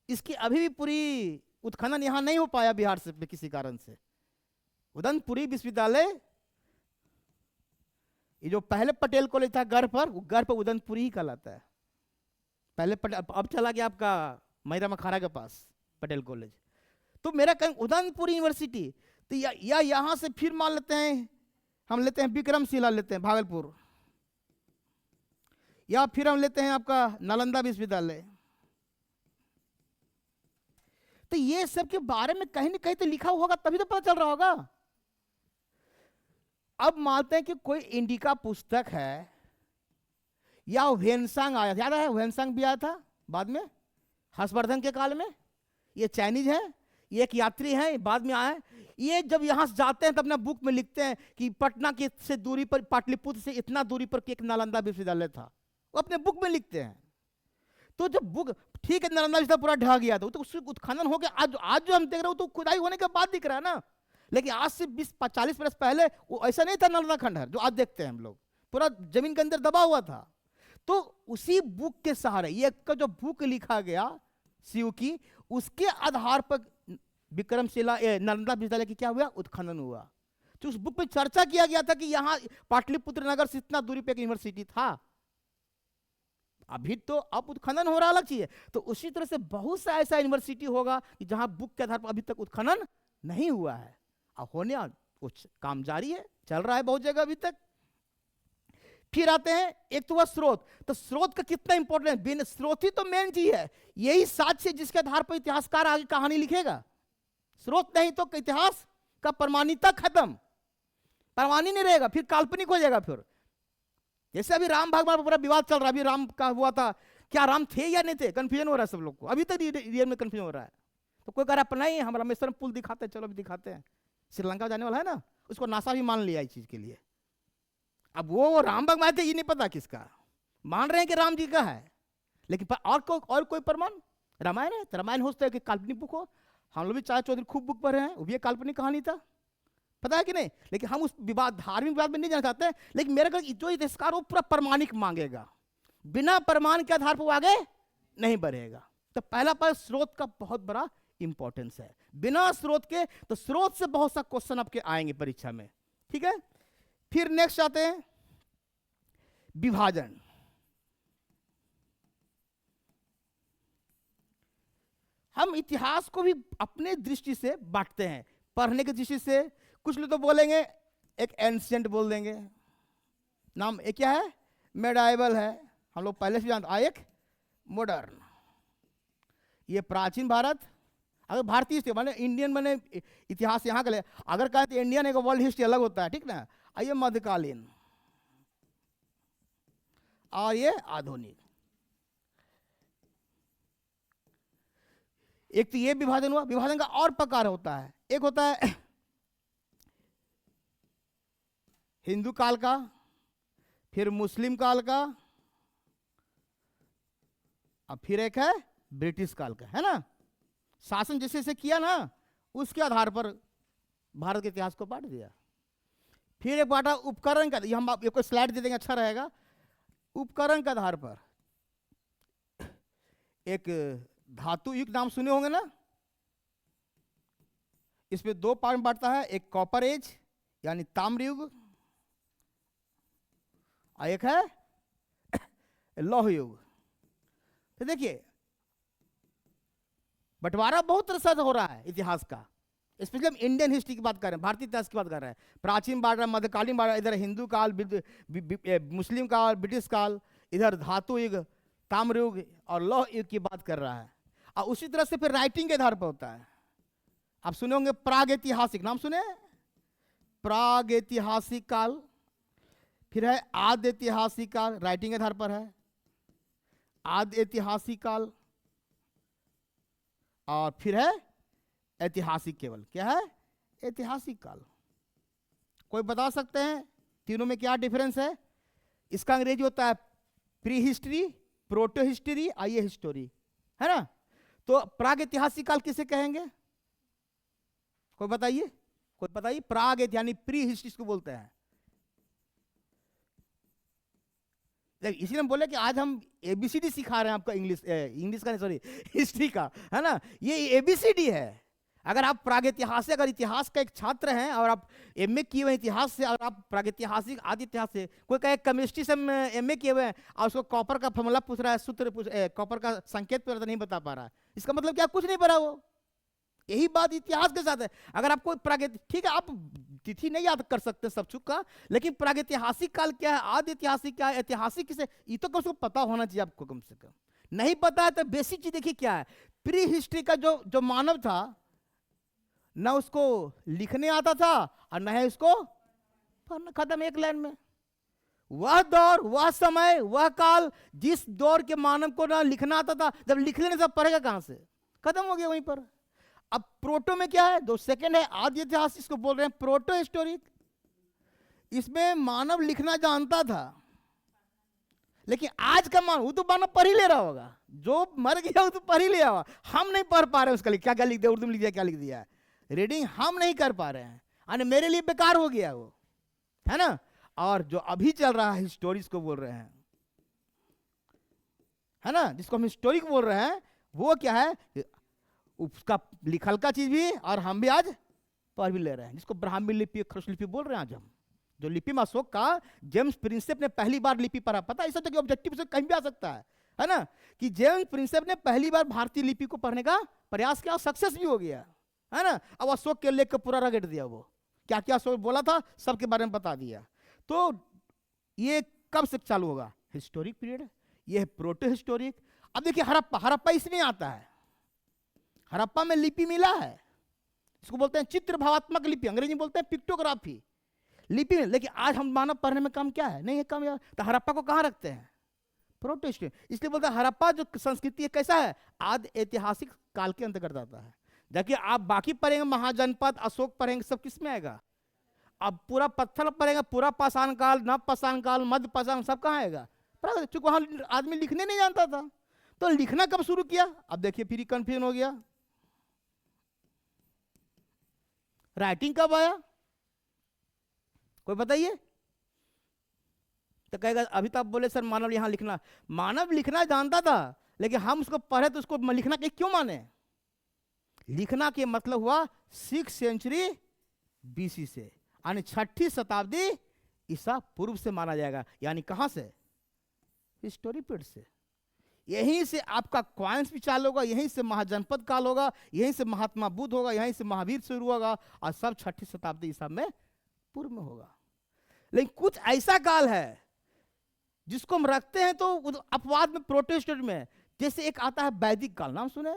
इसकी अभी भी पूरी उत्खनन यहां नहीं हो पाया बिहार से किसी कारण से। उदंतपुरी विश्वविद्यालय, ये जो पहले पटेल कॉलेज था गढ़ पर, वो गढ़ पर उदंतपुरी ही कहलाता है। पहले पटेल, अब चला गया आपका मैरा मखारा के पास पटेल कॉलेज। तो मेरा कहीं उदंतपुरी यूनिवर्सिटी, तो या यहां से फिर मान लेते हैं, हम लेते हैं विक्रमशिला, लेते हैं भागलपुर, या फिर हम लेते हैं आपका नालंदा विश्वविद्यालय। तो ये सब के बारे में कहीं ना कहीं तो लिखा होगा, तभी तो पता चल रहा होगा। अब मानते हैं कि कोई इंडिका पुस्तक है, या वेनसांग आया, याद है वेनसांग भी आया था बाद में हर्षवर्धन के काल में, ये चाइनीज है, ये एक यात्री है, बाद में आए, ये जब यहां से जाते हैं तो अपना बुक में लिखते हैं कि पटना की से दूरी पर, पाटलिपुत्र से इतना दूरी पर एक नालंदा विश्वविद्यालय था, वो अपने बुक में लिखते हैं। तो जब बुक, ठीक है नालंदा विश्वविद्यालय पूरा ढह गया था, तो उससे उत्खनन हो गया, आज जो हम देख रहे हो तो खुदाई होने के बाद दिख रहा है ना, लेकिन आज से 20-40 वर्ष पहले वो ऐसा नहीं था नालंदा खंडहर जो आज देखते हैं हम लोग, पूरा जमीन के अंदर दबा हुआ था। तो उसी बुक के सहारे, ये का जो बुक लिखा गया शिव की, उसके आधार पर विक्रमशिला नालंदा विश्वविद्यालय की क्या हुआ, उत्खनन हुआ। तो उस बुक में चर्चा किया गया था कि यहाँ पाटलिपुत्र नगर से इतना दूरी पे एक यूनिवर्सिटी था। अभी तो अब उत्खनन हो रहा अलग चीज है। तो उसी तरह से बहुत सा ऐसा यूनिवर्सिटी होगा कि जहां बुक के आधार पर अभी तक उत्खनन नहीं हुआ है, अब होने कुछ काम जारी है, चल रहा है बहुत जगह अभी तक। फिर आते हैं, एक तो वह स्रोत, तो स्रोत का कितना इंपॉर्टेंट है, स्रोत ही तो मेन चीज है, यही साक्ष्य जिसके आधार पर इतिहासकार आगे कहानी लिखेगा। स्रोत नहीं तो इतिहास का प्रमाणिकता खत्म, प्रमाणी नहीं रहेगा, फिर काल्पनिक हो जाएगा। फिर जैसे अभी राम भगवान पर पूरा विवाद चल रहा है, अभी राम का हुआ था, क्या राम थे या नहीं थे, कंफ्यूजन हो रहा है सब लोग को, अभी तक रियल में कंफ्यूजन हो रहा है। तो कोई कह रहा है नहीं हम रामेश्वरम पुल दिखाते हैं, चलो अभी दिखाते हैं, श्रीलंका जाने वाला है ना, उसको नासा भी मान लिया इस चीज के लिए। अब वो राम भगवान थे, ये नहीं पता किसका, मान रहे हैं कि राम जी का है, लेकिन और कोई प्रमाण, रामायण है, रामायण हो सकता है कि काल्पनिक बुक हो, हम लोग भी चार चौधरी खूब बुक पढ़े हैं, वो भी एक काल्पनिक कहानी था, पता है कि नहीं। लेकिन हम उस विवाद, धार्मिक विवाद में नहीं जाना चाहते, लेकिन मेरे को जो इतिहासकार वो पूरा प्रमाणिक मांगेगा, बिना प्रमाण के आधार पर वो आगे नहीं बढ़ेगा। तो पहला पर स्रोत का बहुत बड़ा इंपॉर्टेंस है, बिना स्रोत के, तो स्रोत से बहुत सा क्वेश्चन आपके आएंगे परीक्षा में, ठीक है। फिर नेक्स्ट आते हैं विभाजन। हम इतिहास को भी अपने दृष्टि से बांटते हैं, पढ़ने की दृष्टि से। कुछ लोग तो बोलेंगे एक एंशिएंट बोल देंगे, नाम एक क्या है, मेडाइवल है, हम लोग पहले से जानते, एक मॉडर्न। ये प्राचीन भारत, अगर भारतीय हिस्ट्री माने इंडियन माने इतिहास यहाँ का ले, अगर कहें तो इंडियन एक वर्ल्ड हिस्ट्री अलग होता है, ठीक ना। आइए मध्यकालीन, और ये आधुनिक। एक तो ये विभाजन हुआ, विभाजन का और प्रकार होता है, एक होता है हिंदू काल का, फिर मुस्लिम काल का, और फिर एक है ब्रिटिश काल का, है ना। शासन जैसे जैसे किया ना, उसके आधार पर भारत के इतिहास को बांट दिया। फिर एक बांटा उपकरण का, हम एक स्लाइड दे देंगे अच्छा रहेगा। उपकरण के आधार पर एक धातु युग नाम सुने होंगे ना, इसमें दो पार्ट में बांटता है, एक कॉपर एज यानी ताम्र युग, और एक है लौह युग। तो देखिए बंटवारा बहुत तरह से हो रहा है इतिहास का, स्पेशली हम इंडियन हिस्ट्री की बात कर रहे हैं, भारतीय इतिहास की बात कर रहे हैं। प्राचीन बाढ़, मध्यकालीन बाढ़, इधर हिंदू काल, मुस्लिम काल, ब्रिटिश काल, इधर धातु युग, ताम्र युग और लौह युग की बात कर रहा है। और उसी तरह से फिर राइटिंग के आधार पर होता है। आप सुने होंगे प्राग ऐतिहासिक, नाम सुने? प्राग ऐतिहासिक काल, फिर है आद्य ऐतिहासिक काल, राइटिंग के आधार पर है, आद्य ऐतिहासिक काल, और फिर है ऐतिहासिक केवल। क्या है? ऐतिहासिक काल। कोई बता सकते हैं तीनों में क्या डिफरेंस है? इसका अंग्रेजी होता है प्री हिस्ट्री, प्रोटो हिस्ट्री, आइए हिस्टोरी, है ना। तो प्राग ऐतिहासिक काल किसे कहेंगे? कोई बताइए, कोई बताइए। प्राग यानी प्री हिस्ट्री को बोलते हैं। इसीलिए हम बोले कि आज हम एबीसीडी सिखा रहे हैं आपका, इंग्लिश का नहीं, सॉरी, हिस्ट्री का, है ना। ये एबीसीडी है। अगर आप प्रागैतिहासिक, अगर इतिहास का एक छात्र हैं और आप एमए किए हुए इतिहास से, और आप प्रागैतिहासिक आदि इतिहास से, कोई कहे केमिस्ट्री से एमए किए हुए हैं और उसको कॉपर का फॉर्मूला पूछ रहा है, सूत्र कॉपर का संकेत पर नहीं बता पा रहा है, इसका मतलब क्या? कुछ नहीं पढ़ा वो। यही बात इतिहास के साथ है। अगर आपको ठीक है, आप तिथि नहीं याद कर सकते सब चुक का, लेकिन प्रागैतिहासिक काल क्या है, आदि ऐतिहासिक क्या है, ऐतिहासिक किसे, ये तो कम पता होना चाहिए आपको कम से कम। नहीं पता है तो बेसिक चीज देखिए क्या है। प्री हिस्ट्री का जो मानव था, न उसको लिखने आता था और न है उसको पढ़ना। खत्म, एक लाइन में। वह दौर, वह समय, वह काल, जिस दौर के मानव को ना लिखना आता था, जब लिख लेने से पढ़ेगा कहां से? खत्म हो गया वहीं पर। अब प्रोटो में क्या है? दो सेकंड है, आदि इतिहास इसको बोल रहे हैं प्रोटो हिस्टोरिक। इसमें मानव लिखना जानता था, लेकिन आज का मानव, वो तो मानव पढ़ ही ले रहा होगा, जो मर गया वो तो पढ़ ही लिया होगा। हम नहीं पढ़ पा रहे हैं उसका क्या क्या लिख दिया, उर्दू में लिख दिया, क्या लिख दिया, रीडिंग हम नहीं कर पा रहे हैं, यानी मेरे लिए बेकार हो गया वो, है ना। और जो अभी चल रहा है हिस्टोरिक्स को बोल रहे हैं, है ना, जिसको हम हिस्टोरिक बोल रहे हैं, वो क्या है? उसका लिखल का चीज भी, और हम भी आज पढ़ भी ले रहे हैं, जिसको ब्राह्मी लिपि, खरस लिपि बोल रहे हैं आज हम। जो लिपि में अशोक का जेम्स प्रिंसेप ने पहली बार लिपि पढ़ा, पता है? ऐसा तो कि ऑब्जेक्टिव से कहीं भी आ सकता है ना, कि जेम्स प्रिंसेप ने पहली बार भारतीय लिपि को पढ़ने का प्रयास किया और सक्सेस भी हो गया, है ना। अब अशोक के लेख को पूरा रगड़ दिया, वो क्या क्या अशोक बोला था सबके बारे में बता दिया। तो ये कब से चालू होगा? हिस्टोरिक पीरियड, ये है प्रोटो हिस्टोरिक। अब देखिए हड़प्पा, हड़प्पा इसमें आता है। हड़प्पा में लिपि मिला है, इसको बोलते हैं चित्र भावात्मक लिपि, अंग्रेजी में बोलते हैं पिक्टोग्राफी, लिपि में। लेकिन आज हम मानव पढ़ने में काम क्या है? नहीं है काम यार। तो हड़प्पा को कहाँ रखते हैं? Proto historic. इसलिए बोलते हैं हड़प्पा जो संस्कृति है कैसा है? आदि ऐतिहासिक काल के अंतर्गत आता है। देखिए आप बाकी पढ़ेंगे, महाजनपद, अशोक पढ़ेंगे, सब किस में आएगा? अब पूरा पत्थर पढ़ेंगे, पूरा पाषाण काल, नव पाषाण काल, मध्य पाषाण, सब कहाँ आएगा? क्योंकि वहां आदमी लिखने नहीं जानता था, तो लिखना कब शुरू किया? अब देखिए फिर कंफ्यूजन हो गया। राइटिंग कब आया? कोई बताइए। तो कहेगा अभी तो आप बोले सर मानव यहां लिखना, मानव लिखना जानता था, लेकिन हम उसको पढ़े तो उसको लिखना के क्यों माने? लिखना के मतलब हुआ 6th सेंचुरी बीसी से, यानी 6ठी शताब्दी ईसा पूर्व से माना जाएगा। यानी कहां से? हिस्टोरिक पीरियड से। यहीं से आपका क्वाइंस भी चालू होगा, यहीं से महाजनपद काल होगा, यहीं से महात्मा बुद्ध होगा, यहीं से महावीर शुरू होगा, और सब 6ठी शताब्दी ईसा में पूर्व में होगा। लेकिन कुछ ऐसा काल है जिसको हम रखते हैं तो अपवाद में, प्रोटेस्टेंट में, जैसे एक आता है वैदिक काल, नाम सुने?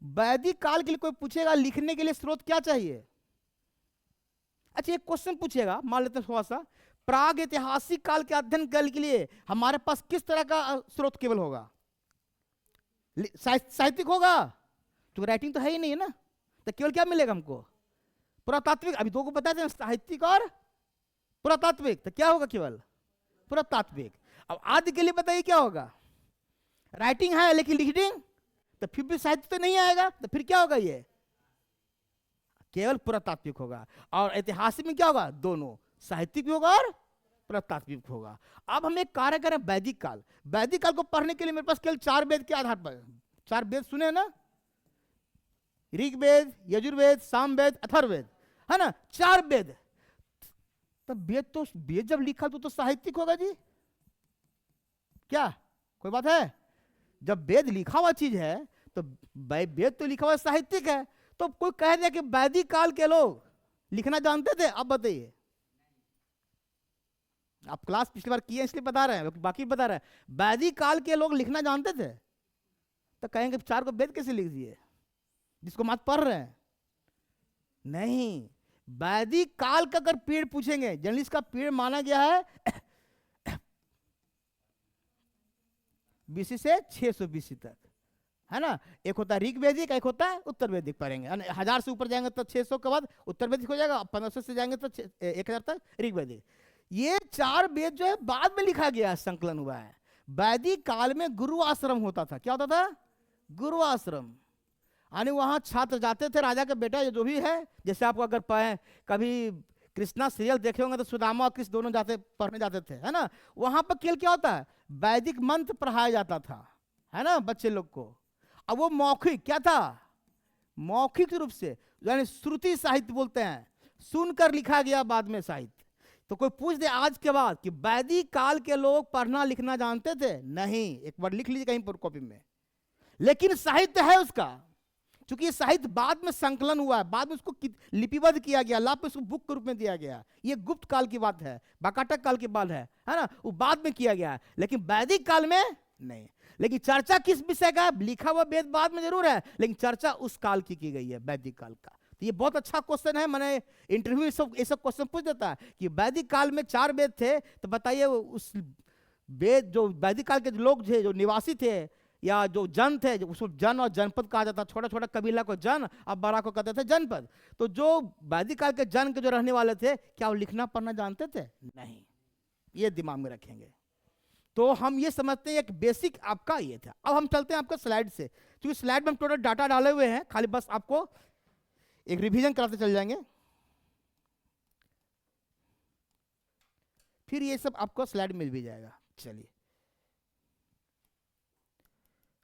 वैदिक काल के लिए कोई पूछेगा लिखने के लिए स्रोत क्या चाहिए? अच्छा एक क्वेश्चन पूछेगा, मान लेते हैं थोड़ा सा, प्राग ऐतिहासिक काल के अध्ययन करने के लिए हमारे पास किस तरह का स्रोत केवल होगा? साहित्यिक होगा, तो राइटिंग तो है ही नहीं है ना, तो केवल क्या मिलेगा हमको? पुरातात्विक। अभी दो को बताते हैं, साहित्यिक और पुरातात्विक। तो क्या होगा? केवल पुरातात्विक। अब आदि के लिए बताइए क्या होगा? राइटिंग है लेकिन लिखिंग, तो फिर भी साहित्य तो नहीं आएगा, तो फिर क्या होगा? ये केवल पुरातात्विक होगा। और ऐतिहासिक में क्या होगा? दोनों, साहित्यिक भी होगा और पुरातात्विक होगा। अब हम एक कार्य करें, वैदिक काल। वैदिक काल को पढ़ने के लिए मेरे पास केवल 4 वेद के आधार पर, 4 वेद सुने ना, ऋग्वेद, यजुर्वेद, सामवेद, अथर्ववेद, है ना, 4 वेद। तब वेद जब लिखा तो साहित्यिक होगा जी, क्या कोई बात है? जब वेद लिखा हुआ चीज है तो वेद तो लिखा हुआ साहित्यिक है, तो कोई कह दिया कि वैदिक काल के लोग लिखना जानते थे, अब बताइए। आप क्लास पिछली बार किए इसलिए बता रहे हैं, बाकी बता रहे हैं। वैदिक काल के लोग लिखना जानते थे, तो कहेंगे 4 को वेद कैसे लिख दिए जिसको मत पढ़ रहे हैं? नहीं, वैदिक काल का अगर पीरियड पूछेंगे, जनरली इसका पीरियड माना गया है बीसी से 600 बीसी तक, है ना। एक होता है ऋग वैदिक, एक होता है उत्तर वैदिक पढ़ेंगे। 1000 से ऊपर जाएंगे तो 600 के बाद उत्तर वैदिक हो जाएगा, 1500 से जाएंगे तो 1000 तक ऋग वैदिक। ये 4 वेद जो है बाद में लिखा गया है, संकलन हुआ है। वैदिक काल में गुरु आश्रम होता था। क्या होता था? गुरु आश्रम। यानी वहां छात्र जाते थे, राजा का बेटा जो भी है, जैसे आपको अगर कभी कृष्णा सीरियल देखे होंगे तो सुदामा और कृष्ण दोनों पढ़ने जाते थे, है ना। वहां पर केवल क्या होता है, वैदिक मंत्र पढ़ाया जाता था, है ना, बच्चे लोग को। अब वो मौखिक क्या था, मौखिक रूप से, यानी श्रुति साहित्य बोलते हैं, सुनकर लिखा गया बाद में साहित्य। तो कोई पूछ दे आज के बाद कि वैदिक काल के लोग पढ़ना लिखना जानते थे? नहीं। एक बार लिख लीजिए कहीं पर कॉपी में, लेकिन साहित्य है उसका। क्योंकि साहित्य बाद में संकलन हुआ है, बाद में उसको लिपिबद्ध किया गया, लाभ उसको बुक के रूप में दिया गया। ये गुप्त काल की बात है, वाकाटक काल की बात है ना, वो बाद में किया गया है, लेकिन वैदिक काल में नहीं। लेकिन चर्चा किस विषय का है? लिखा हुआ वेद बाद में जरूर है, लेकिन चर्चा उस काल की गई है, वैदिक काल का। तो ये बहुत अच्छा क्वेश्चन है, मैंने इंटरव्यू ये सब क्वेश्चन पूछ देता है कि वैदिक काल में 4 वेद थे, तो बताइए उस वेद जो वैदिक काल के लोग थे, जो निवासी थे या जो जन थे, उसको जन और जनपद कहा जाता। छोटा छोटा कबीला को जन, अब बड़ा को कहते थे जनपद। तो जो वैदिक काल के जन के जो रहने वाले थे, क्या वो लिखना पढ़ना जानते थे? नहीं। ये दिमाग में रखेंगे। तो हम ये समझते हैं एक बेसिक आपका ये था। अब हम चलते हैं आपका स्लाइड से, क्योंकि स्लाइड में हम टोटल डाटा डाले हुए हैं, खाली बस आपको एक रिवीजन कराते चल जाएंगे, फिर ये सब आपको स्लाइड मिल भी जाएगा। चलिए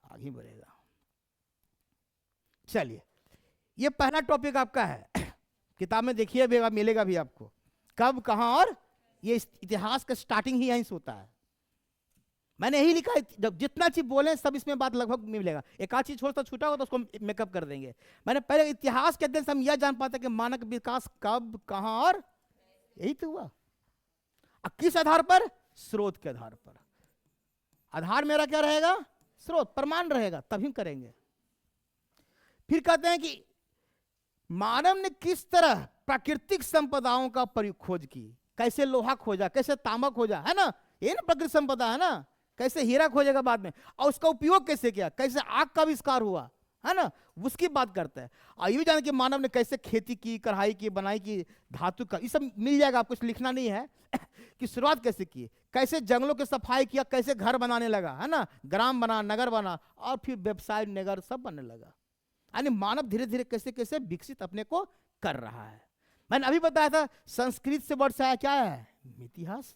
आगे बढ़ेगा। चलिए, ये पहला टॉपिक आपका है, किताब में देखिए भी, मिलेगा भी आपको, कब कहां और। ये इतिहास का स्टार्टिंग ही यहीं से होता है। मैंने यही लिखा है, जब जितना चीज बोले सब इसमें बात लगभग मिलेगा। एक आध चीज छोटा छूटा हो तो उसको मेकअप कर देंगे। मैंने पहले इतिहास के अध्ययन से हम यह जान पाते कि मानव विकास कब कहां और, यही तो हुआ। किस आधार पर? स्रोत के आधार पर। आधार मेरा क्या रहेगा? स्रोत, प्रमाण रहेगा, तभी करेंगे। फिर कहते हैं कि मानव ने किस तरह प्राकृतिक संपदाओं का खोज की। कैसे लोहा खोजा, कैसे तांबा खोजा, है ना, ये ना प्राकृतिक संपदा है ना। कैसे हीरा खोजेगा बाद में, और उसका उपयोग कैसे किया, कैसे आग का आविष्कार हुआ, है ना, उसकी बात करते हैं। और ये भी जाने कि मानव ने कैसे खेती की, कढ़ाई की, बनाई की, धातु का, ये सब मिल जाएगा आपको, कुछ लिखना नहीं है कि शुरुआत कैसे की, कैसे जंगलों की सफाई किया, कैसे घर बनाने लगा, है ना, ग्राम बना, नगर बना, और फिर व्यवसाय नगर सब बनने लगा। यानी मानव धीरे धीरे कैसे कैसे विकसित अपने को कर रहा है। मैंने अभी बताया था संस्कृत से वर्ड से आया, क्या है? इतिहास।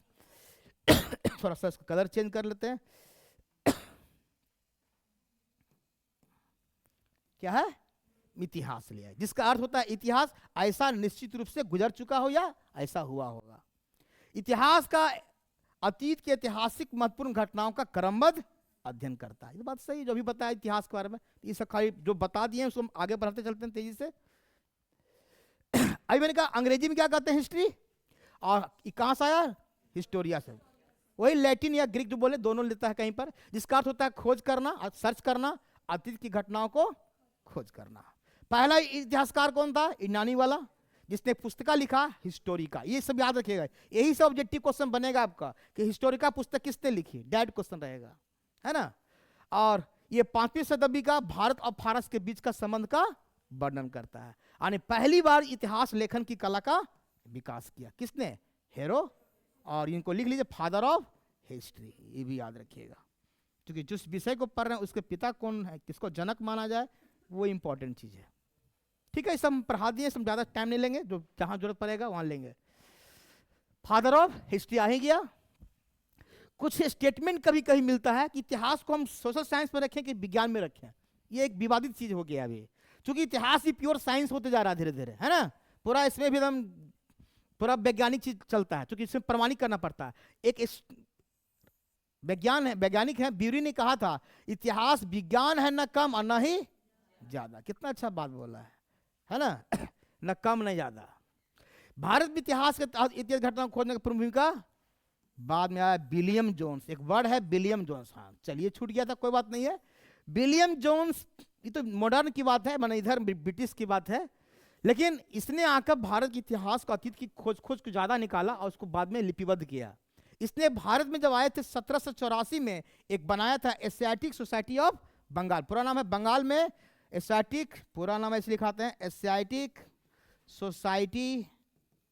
थोड़ा सा इसका कलर चेंज कर लेते हैं। क्या है? इतिहास लिया है, जिसका अर्थ होता है इतिहास ऐसा निश्चित रूप से गुजर चुका हो या ऐसा हुआ होगा। इतिहास का अतीत के ऐतिहासिक महत्वपूर्ण घटनाओं का क्रमबद्ध अध्ययन करता है। ये बात सही, जो भी बताया इतिहास के बारे में, ये सब खाली जो बता दिए उसको हम आगे बढ़ते चलते हैं तेजी से। अभी मैंने कहा अंग्रेजी में क्या कहते हैं? हिस्ट्री। और कहां से आया? हिस्टोरिया से। वही लैटिन या ग्रीक जो बोले दोनों लेता है कहीं पर, जिसका अर्थ होता है खोज करना, सर्च करना, अतीत की घटनाओं को खोज करना। पहला इतिहासकार कौन था? यूनानी वाला, जिसने पुस्तका लिखा हिस्टोरिका। ये सब याद रखिएगा, यही सब ऑब्जेक्टिव क्वेश्चन बनेगा आपका कि हिस्टोरिका पुस्तक किसने लिखी, डायरेक्ट क्वेश्चन रहेगा, है ना। और ये 5वीं शताब्दी का भारत और फारस के बीच का संबंध का वर्णन करता है। यानी पहली बार इतिहास लेखन की कला का विकास किया किसने? हेरो। और इनको लिख लीजिए फादर ऑफ हिस्ट्री, ये भी याद रखिएगा, क्योंकि जिस विषय को पढ़ रहे हैं उसके पिता कौन है, किसको जनक माना जाए, वो इंपॉर्टेंट चीज है। ठीक है, सब हम पढ़ा दिए, सब ज्यादा टाइम नहीं लेंगे, जो जहां जरूरत पड़ेगा वहां लेंगे। फादर ऑफ हिस्ट्री आ ही गया। कुछ स्टेटमेंट कभी कहीं मिलता है कि इतिहास को हम सोशल साइंस में रखें कि विज्ञान में रखें। ये एक विवादित चीज हो गया अभी, क्योंकि इतिहास ही प्योर साइंस होते जा रहा है धीरे धीरे, है ना। पूरा इसमें भी एकदम पूरा वैज्ञानिक चीज चलता है, क्योंकि इसमें प्रमाणित करना पड़ता है। एक विज्ञान है, वैज्ञानिक है, ब्यूरी ने कहा था इतिहास विज्ञान है, न कम और न ही ज्यादा। कितना अच्छा बात बोला है ना न कम न ज्यादा। भारत में इतिहास के इतिहास घटनाओं खोजने की प्रमुख भूमिका बाद में आया विलियम जोन्स। एक वर्ड है विलियम जोन्स, हाँ चलिए छूट गया था, कोई बात नहीं है। विलियम जोन्स, ये तो मॉडर्न की बात है, माने इधर ब्रिटिश की बात है, लेकिन इसने आकर भारत के इतिहास को, अतीत की खोज को ज्यादा निकाला और उसको बाद में लिपिबद्ध किया। इसने भारत में जब आए थे 1784 में एक बनाया था एशियाटिक सोसाइटी ऑफ बंगाल, पूरा नाम है बंगाल में एशियाटिक, पूरा नाम ऐसे लिखाते हैं एशियाटिक सोसाइटी,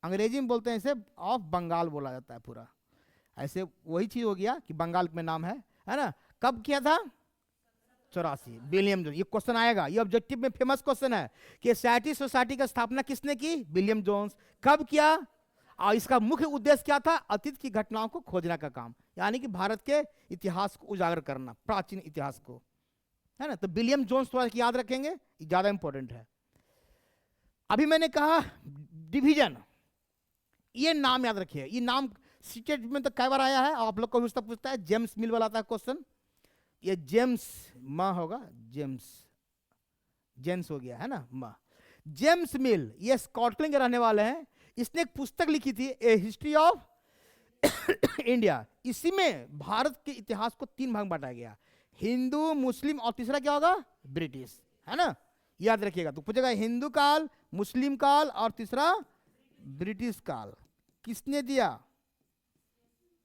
अंग्रेजी में बोलते हैं इसे ऑफ बंगाल बोला जाता है पूरा, ऐसे वही चीज हो गया कि बंगाल में नाम है ना। कब किया था? 84। विलियम जोन्स, ये क्वेश्चन आएगा, ये ऑब्जेक्टिव में फेमस क्वेश्चन है कि एशियाटिक सोसाइटी की स्थापना किसने की? William Jones. कब किया और इसका मुख्य उद्देश्य क्या था? अतीत की घटनाओं को खोजना का काम, यानी कि भारत के इतिहास को उजागर करना, प्राचीन इतिहास को, है ना। तो विलियम जोन्स थोड़ा याद रखेंगे, ज्यादा इंपॉर्टेंट है। अभी मैंने कहा डिवीजन, ये नाम याद रखिए, ये नाम सीटेट में तो कई बार आया है, आप लोग को भी पूछता है, जेम्स मिल वाला आता है क्वेश्चन, ये जेम्स मा होगा, जेम्स हो गया है ना मा। जेम्स मिल ये स्कॉटलैंड के रहने वाले हैं, इसने एक पुस्तक लिखी थी ए हिस्ट्री ऑफ इंडिया। इसी में भारत के इतिहास को 3 भाग बांटा गया, हिंदू, मुस्लिम और तीसरा क्या होगा? ब्रिटिश, है ना, याद रखिएगा। तो पूछेगा हिंदू काल, मुस्लिम काल और तीसरा ब्रिटिश काल। किसने दिया?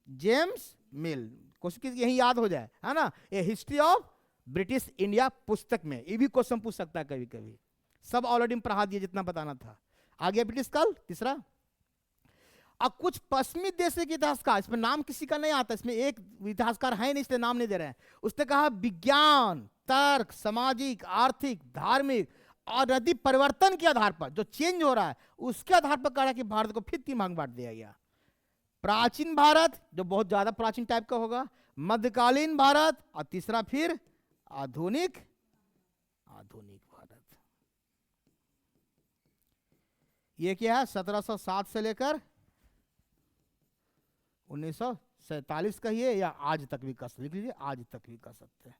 जेम्स मिल। क्वेश्चन यही याद हो जाए, है ना, ए हिस्ट्री ऑफ ब्रिटिश इंडिया पुस्तक में। ये भी क्वेश्चन पूछ सकता है कभी कभी, सब ऑलरेडी पढ़ा दिए जितना बताना था। आगे ब्रिटिश काल तीसरा। अब कुछ पश्चिमी देश के इतिहासकार, इसमें नाम किसी का नहीं आता, इसमें एक इतिहासकार है नहीं इसलिए नाम नहीं दे रहे हैं। उसने कहा विज्ञान, तर्क, सामाजिक, आर्थिक, धार्मिक और नदी परिवर्तन के आधार पर जो चेंज हो रहा है उसके आधार पर कहा कि भारत को फिर 3 भाग बांट दिया गया। प्राचीन भारत जो बहुत ज्यादा प्राचीन टाइप का होगा, मध्यकालीन भारत और तीसरा फिर आधुनिक भारत। ये क्या है? 1707 से लेकर 1947 कहिए या आज तक भी कह, लिख लीजिए आज तक भी कह सकते हैं।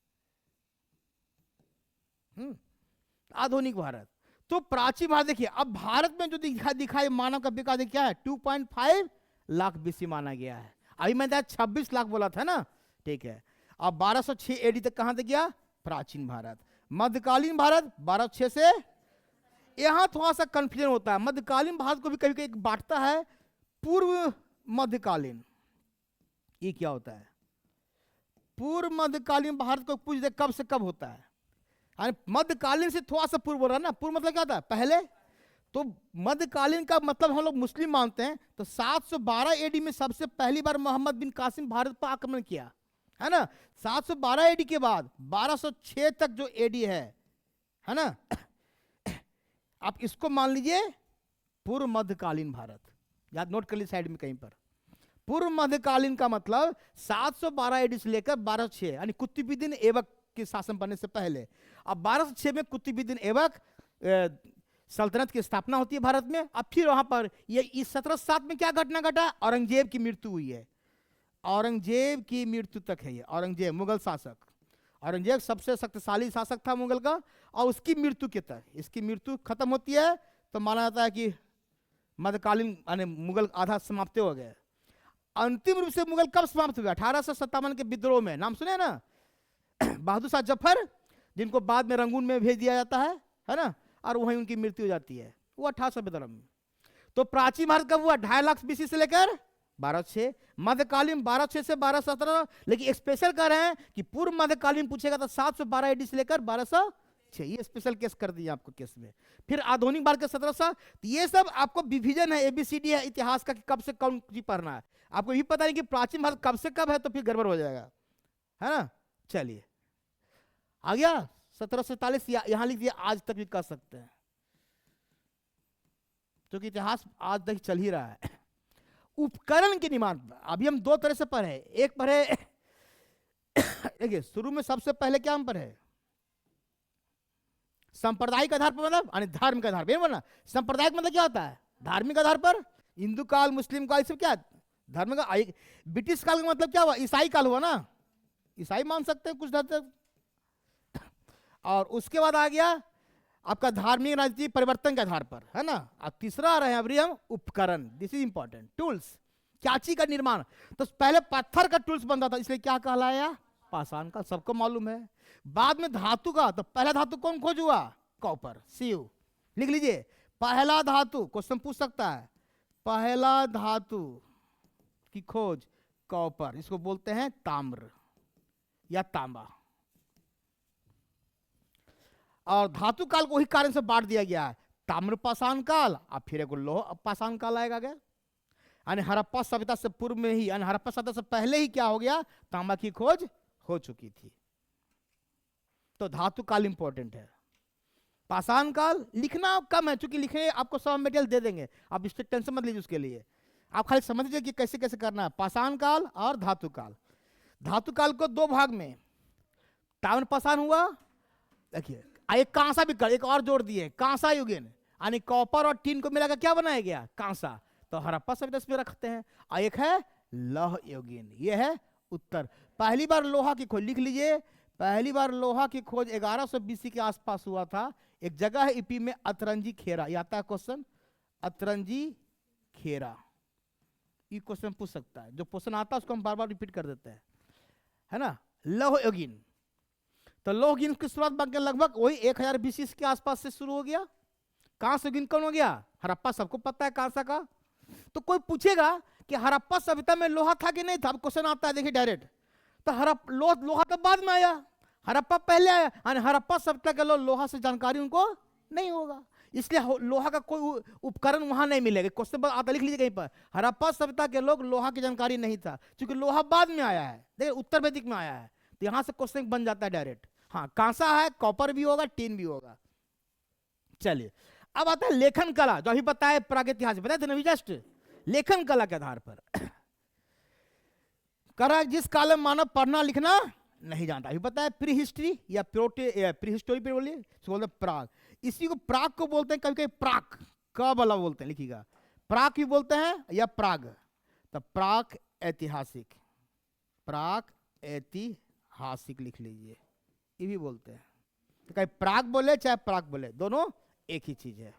आधुनिक भारत। तो प्राचीन भारत देखिए, अब भारत में जो दिखाई मानव का विकास क्या है? 2.5 लाख बीसी माना गया है। अभी मैंने 26 लाख बोला था ना, ठीक है। अब 1206 एडी तक कहां तक गया? प्राचीन भारत। मध्यकालीन भारत 1206 से, यहां थोड़ा सा कंफ्यूजन होता है, मध्यकालीन भारत को भी कभी कभी बांटता है पूर्व मध्यकालीन। ये क्या होता है? पूर्व मध्यकालीन भारत को पूछ दे कब से कब होता है, मध्यकालीन से थोड़ा सा पूर्व हो रहा है ना। पूर्व मतलब क्या होता है? पहले। तो मध्यकालीन का मतलब हम लोग मुस्लिम मानते हैं, तो 712 एडी में सबसे पहली बार मोहम्मद बिन कासिम भारत पर आक्रमण किया, है ना। 712 एडी के बाद 1206 तक जो एडी है ना, आप इसको मान लीजिए पूर्व मध्यकालीन भारत। याद नोट कर लीजिए साइड में कहीं पर। पूर्व मध्यकालीन का मतलब 712 एडी से लेकर 1206, यानी कुतुबुद्दीन ऐबक के शासन बनने से पहले। अब 1206 में कुतुबुद्दीन ऐबक सल्तनत की स्थापना होती है भारत में। अब फिर वहां पर ये इस 1707 में क्या घटना घटा? औरंगजेब की मृत्यु हुई है। औरंगजेब की मृत्यु तक है ये। औरंगजेब मुगल शासक, औरंगजेब सबसे शक्तिशाली शासक था मुगल का, और उसकी मृत्यु के तक, इसकी मृत्यु खत्म होती है तो माना जाता है कि मध्यकालीन यानी मुगल आधा समाप्त हो गए। अंतिम रूप से मुगल कब समाप्त हुआ? 1857 के विद्रोह में। नाम सुने ना, बहादुर शाह जफर, जिनको बाद में रंगून में भेज दिया जाता है ना, और वहीं उनकी मृत्यु हो जाती है, वो 1817 में। तो प्राचीन भारत कब हुआ? 2.5 लाख बीसी से लेकर 1206। मध्यकालीन 1206 से 1217। लेकिन स्पेशल कह रहे हैं कि पूर्व मध्यकालीन पूछेगा तो 712 एडी से लेकर 1206, ये स्पेशल केस कर दिया आपको केस में। फिर आधुनिक भारत के 1700। तो ये सब आपको विभाजन है, ABCD है इतिहास का कि कब से कौन चीज पढ़ना है। आपको ये पता नहीं कि प्राचीन भारत कब से कब है, तो फिर गड़बड़ हो जाएगा, है ना। चलिए आ गया 1747, यहां लिख दिया, आज तक भी कर सकते हैं क्योंकि इतिहास आज तक चल ही रहा है। उपकरण के निर्माण अभी हम 2 तरह से पढ़े। एक पढ़े देखिए शुरू में सबसे पहले क्या हम पढ़े? सांप्रदायिक आधार पर, मतलब धार्मिक आधार पर ना। सांप्रदायिक मतलब क्या होता है? धार्मिक आधार पर। हिंदू काल, मुस्लिम काल, सब क्या धर्म का। ब्रिटिश काल का मतलब क्या हुआ? ईसाई काल हुआ ना, ईसाई मान सकते हैं कुछ हद तक। और उसके बाद आ गया आपका धार्मिक राजनीतिक परिवर्तन के आधार पर, है ना। अब तीसरा आ रहे हैं अभी हम उपकरण, दिस इज इंपॉर्टेंट, टूल्स। क्या चीज का निर्माण, तो पहले पत्थर का टूल्स बनता था, इसलिए क्या कहलाया, पाषाण का, सबको मालूम है। बाद में धातु का, तो पहला धातु कौन खोज हुआ, कॉपर, सीयू। लिख लीजिए, पहला धातु, क्वेश्चन पूछ सकता है, पहला धातु की खोज कॉपर, इसको बोलते हैं ताम्र या तांबा। और धातु काल को वही कारण से बांट दिया गया है, ताम्र पाषाण काल, और फिर एक लोह पाषाण काल आएगा गया। यानी हड़प्पा सभ्यता से पूर्व में ही, यानी हड़प्पा सभ्यता से पहले ही क्या हो गया, तांबा की खोज हो चुकी थी। तो धातु काल इंपॉर्टेंट है। पाषाण काल लिखना कम है, चूंकि लिखे आपको सब मटेरियल दे देंगे, आप इससे टेंशन मत लीजिए उसके लिए, आप खाली समझ लीजिए कि कैसे कैसे करना है। पाषाण काल और धातु काल। धातु काल को दो भाग में, ताम्र पाषाण हुआ, देखिए एक कांसा भी कर, एक और जोड़ दिए, कांसा युगीन, यानी कॉपर और टीन को मिलाकर क्या बनाया गया, कांसा। तो हड़प्पा सभ्यता में रखते हैं। और एक है लौह युगीन, ये है उत्तर। पहली बार लोहा की खोज, लिख लीजिए, पहली बार लोहा की खोज 1100 बीसी के आसपास हुआ था। एक जगह है ईपी में, अतरंजी खेरा, ये आता है क्वेश्चन, अतरंजी खेरा, ये क्वेश्चन पूछ सकता है। जो क्वेश्चन आता है उसको हम बार बार रिपीट कर देते हैं, है ना। लौह युगीन, तो लौह युगीन की शुरुआत लगभग वही 1000 बीसी के आसपास से शुरू हो गया। कांस्य युगीन कौन हो गया, हड़प्पा, सबको पता है कांसा का। तो कोई पूछेगा कि हड़प्पा सभ्यता में लोहा था कि नहीं था, क्वेश्चन आता है, देखिए डायरेक्ट। तो लोहा तो बाद में आया, हड़प्पा पहले आया, यानी हड़प्पा सभ्यता के लोग लोहा से जानकारी उनको नहीं होगा, इसलिए लोहा का कोई उपकरण वहां नहीं मिलेगा। क्वेश्चन आता, लिख लीजिए कहीं पर, हड़प्पा सभ्यता के लोग लोहा की जानकारी नहीं था, क्योंकि लोहा बाद में आया है, देखिए उत्तर वैदिक में आया है, तो यहां से क्वेश्चन बन जाता है डायरेक्ट। हाँ, कांसा है, कॉपर भी होगा, टीन भी होगा। चलिए, अब आता है लेखन कला, जो अभी बताया प्रागैतिहासिक, बताए थे ना जस्ट, लेखन कला के आधार पर करा, जिस काल में मानव पढ़ना लिखना नहीं जानता, अभी पता है, प्री हिस्ट्री या प्री हिस्टोरी पे बोलिए, बोलते प्राग। इसी को प्राग को बोलते हैं, कभी कभी प्राक क वाला बोलते हैं, लिखिएगा, प्राक भी बोलते हैं या प्राग। तो प्राक ऐतिहासिक, प्राक ऐतिहासिक लिख लीजिए, ये भी बोलते हैं। तो कहीं प्राग बोले चाहे प्राक बोले, दोनों एक ही चीज है।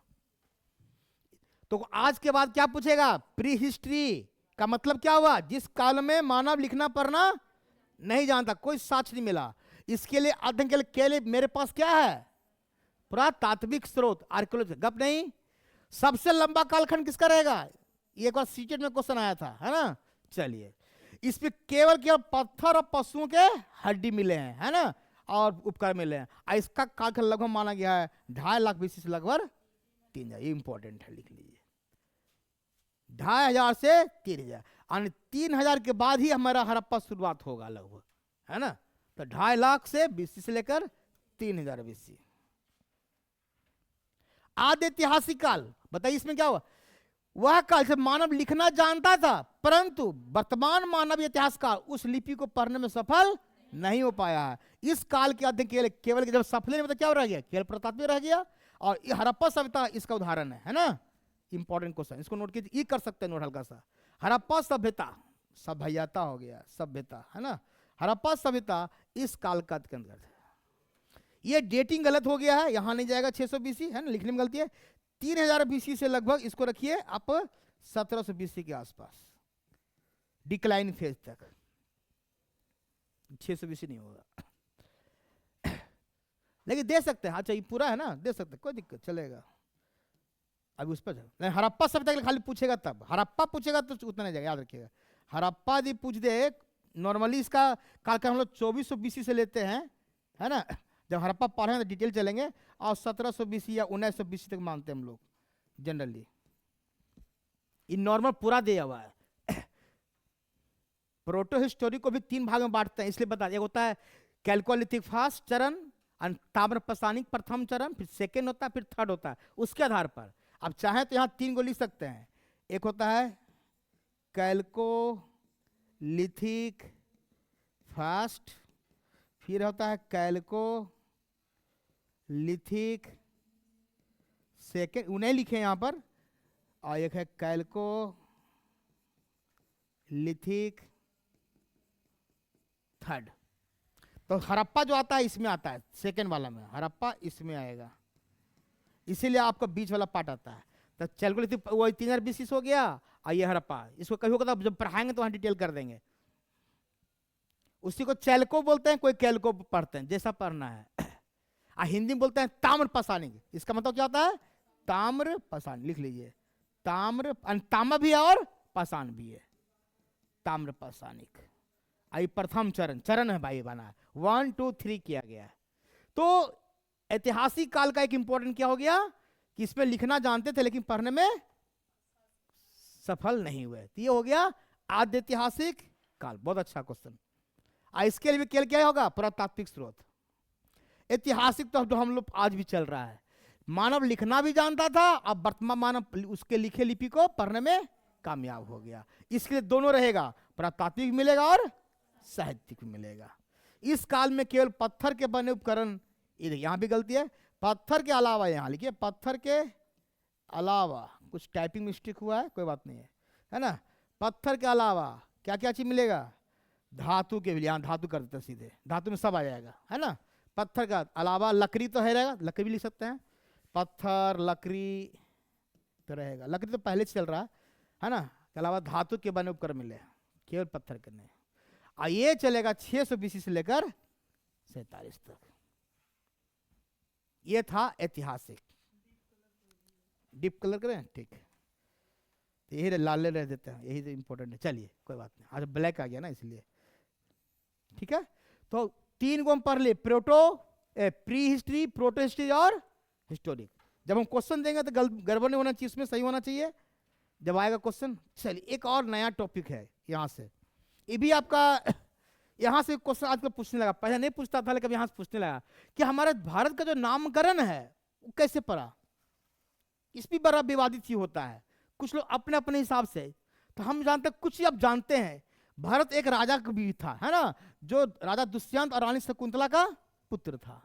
तो आज के बाद क्या पूछेगा, प्री हिस्ट्री का मतलब क्या हुआ, जिस काल में मानव लिखना पढ़ना नहीं जानता, कोई साक्ष्य नहीं मिला। इसके लिए अध्ययन के लिए मेरे पास क्या है, पुरातात्विक स्रोत, आर्कियोलॉजी, गप नहीं। सबसे लंबा कालखंड किसका रहेगा, ये एक बार सीटेट में क्वेश्चन आया था, है ना। चलिए, इसमें केवल पत्थर और पशुओं के हड्डी मिले हैं, है ना, और उपकरण मिले हैं। इसका कालखंड लगभग माना गया है 2.5 लाख बीसी से लगभग 3000, ये इंपॉर्टेंट है, लिख लीजिए, 2500 से 3000, यानी 3000 के बाद ही हमारा हड़प्पा शुरुआत होगा लगभग, है ना। तो 2.5 लाख से बीसी से लेकर 3000 बीसी। आदि ऐतिहासिक काल, बताइए इसमें क्या हुआ, वह काल से मानव लिखना जानता था, परंतु वर्तमान मानव इतिहासकार उस लिपि को पढ़ने में सफल नहीं हो पाया है। इस काल के अध्ययन केवल जब सफल नहीं, मतलब क्या रह गया, केवल प्रतापी रह गया। और हड़प्पा सभ्यता इसका उदाहरण है ना। इंपॉर्टेंट क्वेश्चन, इसको नोट कीजिए, ये कर सकते हैं नोट हल्का सा। हड़प्पा सभ्यता, सभ्यता हो गया, सभ्यता, है ना। हड़प्पा सभ्यता इस काल का अध्ययन करते हैं। ये डेटिंग गलत हो गया है, यहां नहीं जाएगा 600 बीसी, है ना, लिखने में गलती है। 3000 बीसी से लगभग इसको रखिए आप 1700 बीसी के आसपास, डिक्लाइन फेज तक, 600 बीसी नहीं होगा। लेकिन दे सकते हैं, अच्छा ये पूरा है ना, दे सकते हैं, कोई दिक्कत, चलेगा। अभी उस पर हड़प्पा सभ्यता खाली पूछेगा, तब हड़प्पा पूछेगा तो उतना नहीं जाएगा, याद रखिएगा। हड़प्पा यदि पूछ दे, नॉर्मली इसका कालखंड हम लोग 2400 बीसी से लेते हैं, है ना। जब हड़प्पा पढ़े तो डिटेल चलेंगे, और 1700 बीसी या 1900 बीसी तक मानते हैं हम लोग जनरली। इन नॉर्मल पूरा दिया हुआ है। प्रोटो हिस्टोरी को भी 3 भाग में बांटते हैं, इसलिए बता, एक होता है कैल्कोलिथिक फास्ट चरण, ताम्र पाषाणिक प्रथम चरण, फिर सेकेंड होता है, फिर थर्ड होता है। उसके आधार पर अब चाहे तो यहाँ 3 को लिख सकते हैं। एक होता है कैल्कोलिथिक फास्ट, फिर होता है कैल्कोलिथिक सेकेंड, उन्हें लिखे यहाँ पर, और एक है कैल्कोलिथिक थर्ड, तो हड़प्पा जो आता है इसमें आता है, सेकेंड वाला में हड़प्पा इसमें आएगा, इसीलिए आपका बीच वाला पार्ट आता है। तो चैलकोलिथिक वही 3000 BC हो गया, और ये हड़प्पा, इसको कभी होगा जब पढ़ाएंगे तो वहाँ डिटेल कर देंगे। उसी को चैलको बोलते हैं, कोई कैलको पढ़ते हैं, जैसा पढ़ना है। हिंदी में बोलते हैं ताम्र पाषाणिक, इसका मतलब क्या होता है? ताम्र पाषाण, लिख लीजिए, ताम्र, तांबा भी है और पाषाण भी है, ताम्र पाषाणिक। आई प्रथम चरण, चरण है भाई बना है, 1 2 3 किया गया है। तो ऐतिहासिक काल का एक इंपॉर्टेंट क्या हो गया कि इसमें लिखना जानते थे लेकिन पढ़ने में सफल नहीं हुए, तो ये हो गया आद्य ऐतिहासिक काल। बहुत अच्छा क्वेश्चन। इसके लिए क्या होगा? पुरातात्विक स्रोत। ऐतिहासिक तो जो हम लोग आज भी चल रहा है, मानव लिखना भी जानता था, अब वर्तमान मानव उसके लिखे लिपि को पढ़ने में कामयाब हो गया। इसके लिए दोनों रहेगा, पुरातात्विक मिलेगा और साहित्यिक मिलेगा। इस काल में केवल पत्थर के बने उपकरण, यहां भी गलती है, पत्थर के अलावा, यहां लिखिए पत्थर के अलावा, कुछ टाइपिंग मिस्टेक हुआ है, कोई बात नहीं है ना। पत्थर के अलावा क्या क्या चीज मिलेगा? धातु के भी, यहां धातु कर देते सीधे, धातु में सब आ जाएगा, है ना। पत्थर का अलावा लकड़ी तो है रहेगा, लकड़ी भी लिख सकते हैं, पत्थर लकड़ी तो रहेगा, लकड़ी तो पहले चल रहा है ना। के अलावा धातु के बने उपकरण मिले, केवल पत्थर के नहीं। ये चलेगा 600 BC से लेकर 47 तक। ये था ऐतिहासिक। डीप कलर करें, ठीक है, तो यही लाल रह देते हैं, यही तो इंपॉर्टेंट है। चलिए कोई बात नहीं, आज ब्लैक आ गया ना इसलिए, ठीक है। तो 3 को हम पढ़ लिए, प्री हिस्ट्री, प्रोटो हिस्ट्री और हिस्टोरिक। जब हम क्वेश्चन देंगे तो गड़बड़ नहीं होना चाहिए, इसमें सही होना चाहिए जब आएगा क्वेश्चन। चलिए एक और नया टॉपिक है यहाँ से, ये भी आपका यहाँ से क्वेश्चन आजकल पूछने लगा, पहले नहीं पूछता था लेकिन यहाँ से पूछने लगा कि हमारे भारत का जो नामकरण है वो कैसे पड़ा। इस भी बड़ा विवादित ही होता है, कुछ लोग अपने अपने हिसाब से, तो हम जानते हैं, कुछ आप जानते हैं, भारत एक राजा भी था, है ना, जो राजा दुष्यंत और रानी शकुंतला का पुत्र था।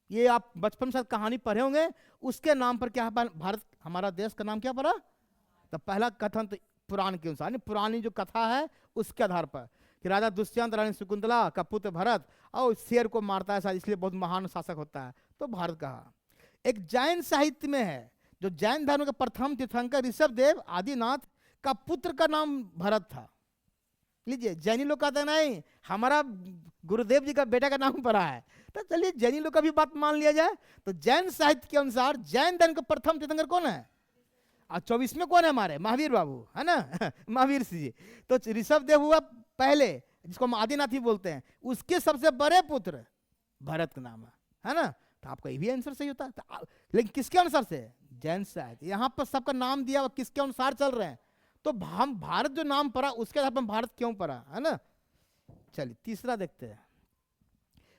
ये आप बचपन से कहानी पढ़े होंगे, उसके नाम पर क्या भारत, हमारा देश का नाम क्या पड़ा? तो पहला कथन तो पुराण के अनुसार, पुरानी जो कथा है उसके आधार पर कि राजा दुष्यंत रानी शकुंतला का पुत्र भरत, और शेर को मारता है शायद, इसलिए बहुत महान शासक होता है, तो भारत कहा। एक जैन साहित्य में है, जो जैन धर्म के प्रथम तीर्थंकर ऋषभदेव आदिनाथ का पुत्र का नाम भरत था। लीजिए, जैनी लोग कहते हैं नहीं हमारा गुरुदेव जी का बेटा का नाम पड़ा है, तो चलिए जैनी लोग का भी बात मान लिया जाए। तो जैन साहित्य के अनुसार जैन धर्म के प्रथम तीर्थंकर कौन है? 24 में कौन है? हमारे महावीर बाबू, है ना महावीर जी। तो ऋषभदेव हुआ पहले, जिसको हम आदिनाथ ही बोलते हैं, उसके सबसे बड़े पुत्र भरत का नाम है ना। तो आपका ये भी आंसर सही होता है, लेकिन किसके अनुसार से? जैन साहित्य। यहाँ पर सबका नाम दिया हुआ किसके अनुसार चल रहे हैं, तो हम भारत जो नाम पड़ा उसके आधार पर भारत क्यों पड़ा, है ना। चलिए तीसरा देखते हैं।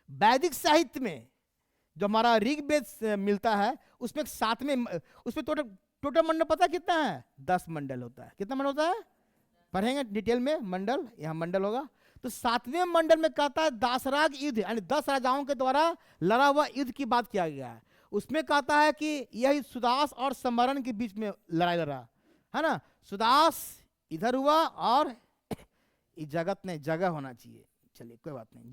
वैदिक साहित्य में जो हमारा ऋग्वेद मिलता है, उसमें 7वें, उसमें टोटल मंडल पता कितना है? 10 मंडल होता है। कितना मंडल होता है? पढ़ेंगे डिटेल में, मंडल यहाँ मंडल होगा। तो 7वें मंडल में कहता है दासराग युद्ध, यानी 10 राजाओं के द्वारा लड़ा हुआ युद्ध की बात किया गया है। उसमें कहता है कि यह सुदास और समरण के बीच में लड़ाई लड़ा, है ना। सुदास इधर हुआ और इस जगत ने जगह होना चाहिए, चलिए कोई बात नहीं,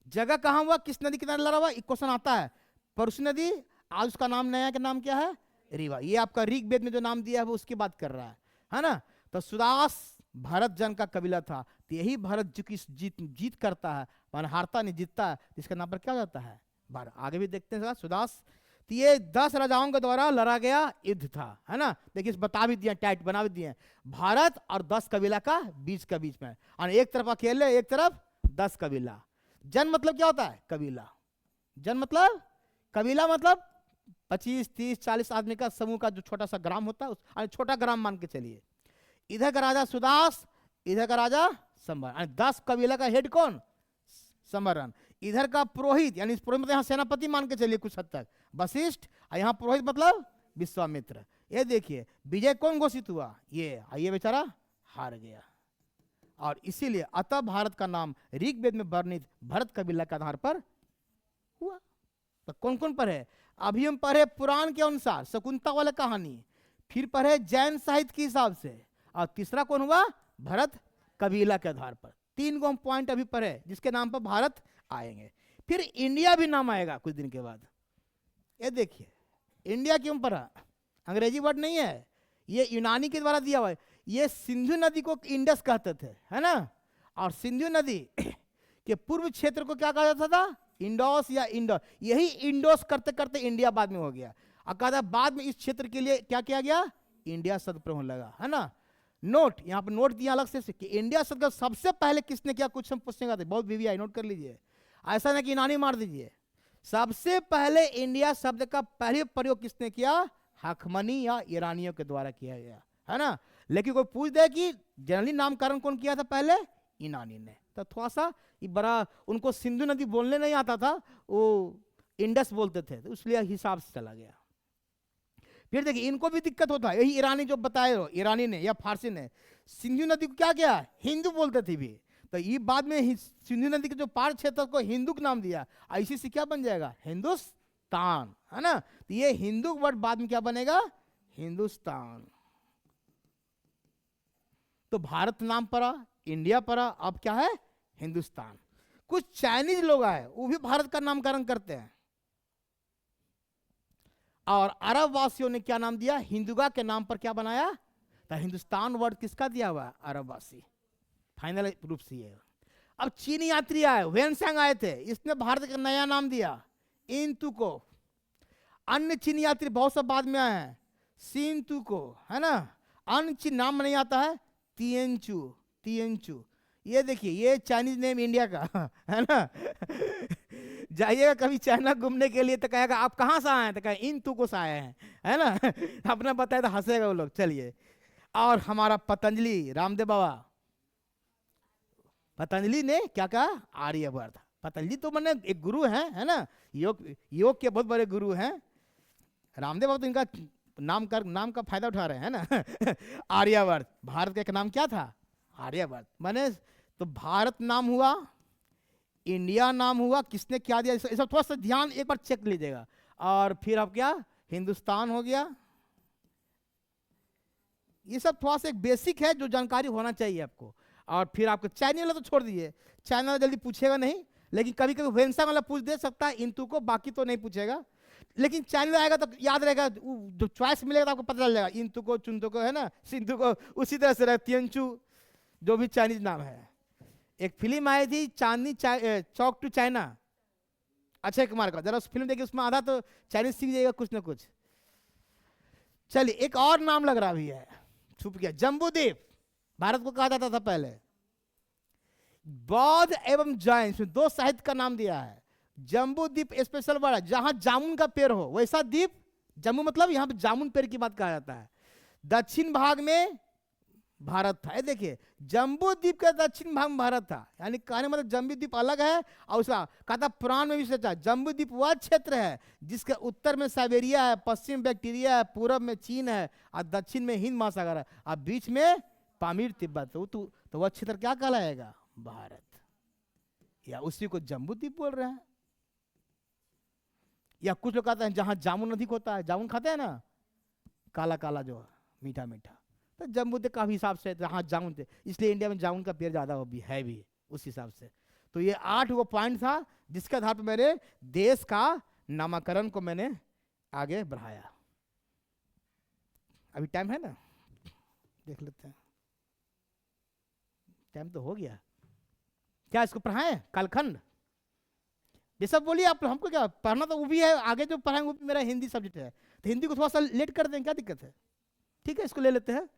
जगह कहाँ हुआ, किस नदी किनारे लड़ा हुआ, एक क्वेश्चन आता है। परशु नदी, आज उसका नाम नया का नाम क्या है? रीवा। ये आपका ऋग्वेद में जो नाम दिया है वो उसकी बात कर रहा है ना। तो सुदास भरत जन का कबीला था, तो यही भरत जो की जीत करता है, मान हारता नहीं जीतता है, इसका नाम पर क्या हो जाता है? भारत। आगे भी देखते हैं सुदास। तो ये 10 राजाओं के द्वारा लड़ा गया युद्ध था, है ना। देखिए बता भी दिए, टाइट बना भी दिए, भारत और 10 कबीला का बीच में, और एक तरफ अकेले, एक तरफ 10 कबीला। जन मतलब क्या होता है? कबीला। जन मतलब, कबीला मतलब 25, 30, 40 आदमी का समूह का जो छोटा सा ग्राम होता है, छोटा ग्राम मान के चलिए। इधर का राजा सुदास, इधर का राजा संबरण, 10 कबीला का हेड कौन? संबरण। इधर का पुरोहित, यानी पुरोहित मतलब यहाँ सेनापति मान के चलिए कुछ हद तक, वशिष्ठ, और यहाँ पुरोहित मतलब विश्वामित्र। ये देखिए विजय कौन घोषित हुआ? ये बेचारा हार गया, और इसीलिए अतः भारत का नाम ऋग्वेद में वर्णित भरत कबीला के आधार पर हुआ। तो कौन कौन पढ़े? अभी हम पढ़े पुराण के अनुसार शकुंतला वाला कहानी, फिर पढ़े जैन साहित्य के हिसाब से, और तीसरा कौन हुआ? भरत कबीला के आधार पर। 3 गो हम पॉइंट अभी पढ़े जिसके नाम पर भारत आएंगे। फिर इंडिया भी नाम आएगा कुछ दिन के बाद। ये देखिए, इंडिया क्यों पड़ा, अंग्रेजी वर्ड नहीं है, ये यूनानी के द्वारा दिया हुआ है। ये सिंधु नदी को इंडस कहते थे, है ना, और सिंधु नदी के पूर्व क्षेत्र को क्या कहा जाता था, इंडोस या इंडो। यही इंडोस करते करते इंडिया बाद में हो गया, और कहा था बाद में इस क्षेत्र के लिए क्या किया गया, इंडिया शब्द प्रयोग लगा, है ना। नोट, यहाँ पर नोट दिया अलग से कि इंडिया शब्द सबसे पहले किसने किया, कुछ हम पूछेंगे तो बहुत वीवीआई नोट कर लीजिए, ऐसा नहीं कि यूनानी मार दीजिए। सबसे पहले इंडिया शब्द का पहले प्रयोग किसने किया, हखमनी या ईरानियों के द्वारा किया गया, है ना। लेकिन कोई पूछ दे कि जनरली नामकरण कौन किया था पहले, ईरानी ने, तो थोड़ा सा बड़ा, उनको सिंधु नदी बोलने नहीं आता था, वो इंडस बोलते थे, तो इसलिए हिसाब से चला गया। फिर देखिए इनको भी दिक्कत होता है, यही ईरानी जो बताए हो, ईरानी ने या फारसी ने सिंधु नदी को क्या किया, हिंदू बोलते थे भी, तो ये बाद में सिंधु नदी के जो पार क्षेत्र को हिंदू का नाम दिया, ऐसी से क्या बन जाएगा, हिंदुस्तान, है ना। तो ये हिंदू वर्ड बाद में क्या बनेगा, हिंदुस्तान। तो भारत नाम पड़ा, इंडिया पड़ा, अब क्या है, हिंदुस्तान। कुछ चाइनीज लोग आए, वो भी भारत का नामकरण करते हैं, और अरब वासियों ने क्या नाम दिया, हिंदुगा के नाम पर क्या बनाया, तो हिंदुस्तान वर्ड किसका दिया हुआ, अरब वासी, फाइनल रूप से ये। अब चीनी यात्री आए, वेनसैंग आए थे, इसने भारत का नया नाम दिया इंतु को। अन्य चीनी यात्री बहुत सब बाद में आए हैं, सिंतु को, है ना। अन्य चीन नाम नहीं आता है, तिएंचु, तिएंचु। ये देखिए ये चाइनीज नेम इंडिया का है ना। जाइएगा कभी चाइना घूमने के लिए तो कहेगा आप कहाँ से आए हैं, तो कहे इंतु को से आए हैं, है ना। अपना बताए तो हंसेगा वो लोग। चलिए, और हमारा पतंजलि रामदेव बाबा, पतंजलि ने क्या कहा, आर्यवर्त। पतंजलि तो मैंने एक गुरु हैं, है ना, योग के बहुत बड़े गुरु हैं। रामदेव बाबा तो इनका नाम का फायदा उठा रहे हैं ना। आर्यवर्त, भारत का एक नाम क्या था, आर्यवर्त। मैंने तो भारत नाम हुआ, इंडिया नाम हुआ, किसने क्या दिया, ये सब थोड़ा सा ध्यान एक बार चेक लीजिएगा। और फिर अब क्या, हिंदुस्तान हो गया। ये सब थोड़ा सा एक बेसिक है जो जानकारी होना चाहिए आपको। और फिर आपको चाइनीज वाला तो छोड़ दीजिए, चाइना वाला जल्दी पूछेगा नहीं, लेकिन कभी कभी वेंसा वाला पूछ दे सकता है इंतु को, बाकी तो नहीं पूछेगा। लेकिन चाइनीज आएगा तो याद रहेगा, जो चॉइस मिलेगा तो आपको पता चल जाएगा, इंतु को, चुनतु को, है ना, सिंधु को, उसी तरह से तिएंचु, जो भी चाइनीज नाम है। एक फिल्म आई थी चांदनी चौक टू चाइना, अक्षय कुमार का, जरा उस फिल्म देखिए, उसमें आधा तो चाइनीज सीख जाएगा कुछ ना कुछ। चलिए, एक और नाम लग रहा भी है, छुप गया, जम्बूद्वीप भारत को कहा जाता था पहले। बौद्ध एवं जैन, इसमें दो साहित्य का नाम दिया है। जम्बूद्वीप स्पेशल वर्ड है, जहां जामुन का पेड़ हो वैसा द्वीप, जम्मू मतलब यहाँ पे जामुन पेड़ की बात कहा जाता है। दक्षिण भाग में भारत था, ये देखिए जम्बूद्वीप का दक्षिण भाग में भारत था, यानी कहने मतलब जम्बूद्वीप अलग है। और उसका कहा था पुराण में भी सोचा, जम्बूद्वीप वह क्षेत्र है जिसके उत्तर में साइबेरिया है, पश्चिम में बैक्टीरिया है, पूरब में चीन है, और दक्षिण में हिंद महासागर है, और बीच में पामीर तिब्बत। तो वह क्षेत्र क्या कहलाएगा, भारत, या उसी को जम्बूद्वीप बोल रहे हैं। या कुछ लोग कहते हैं जहां जामुन अधिक होता है, जामुन खाते हैं ना, काला काला जो मीठा मीठा, तो जम्बूद्वीप का हिसाब से जहाँ जामुन थे, इसलिए इंडिया में जामुन का पेड़ ज़्यादा हो भी है भी उस हिसाब से। तो ये 8 वो पॉइंट था जिसके आधार पर मेरे देश का नामकरण को मैंने आगे बढ़ाया। अभी टाइम है ना, देख लेते हैं, टाइम तो हो गया। क्या इसको पढ़ाएं कालखंड, ये सब बोलिए आप, हमको क्या पढ़ना, तो वो भी है आगे जो पढ़ाएंगे, वो भी मेरा हिंदी सब्जेक्ट है, तो हिंदी को थोड़ा सा लेट कर दें, क्या दिक्कत है, ठीक है, इसको ले लेते हैं।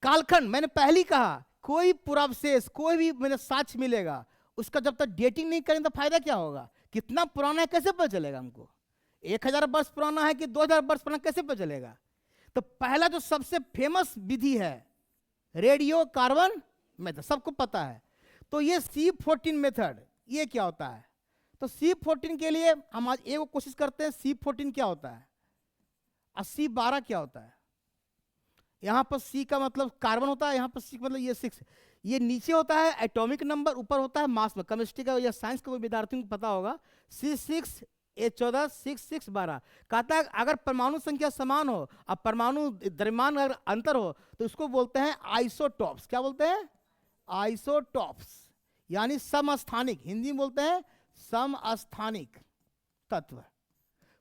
कालखंड मैंने पहले ही कहा, कोई पुरावशेष, कोई भी मैंने साक्ष्य मिलेगा, उसका जब तक डेटिंग नहीं करें तो फायदा क्या होगा, कितना पुराना है कैसे पता चलेगा हमको, 1000 वर्ष पुराना है कि 2000 वर्ष पुराना कैसे पता चलेगा। तो पहला जो सबसे फेमस विधि है रेडियो कार्बन मेथड, सबको पता है। तो ये C14 मेथड, ये क्या होता है, तो C14 के लिए हम आज एक कोशिश करते हैं, C14 क्या होता है और C12 क्या होता है। यहाँ पर C का मतलब कार्बन होता है, यहाँ पर C मतलब ये 6, ये नीचे होता है एटॉमिक नंबर, ऊपर होता है मास में। केमिस्ट्री का या साइंस का कोई विद्यार्थियों को पता होगा, C6 H14 6 6 12 कहता है अगर परमाणु संख्या समान हो और परमाणु दरमियान अगर अंतर हो तो उसको बोलते हैं आइसोटॉप्स। क्या बोलते हैं, आइसोटॉप्स। यानी समस्थानिक, हिंदी में बोलते हैं समस्थानिक तत्व।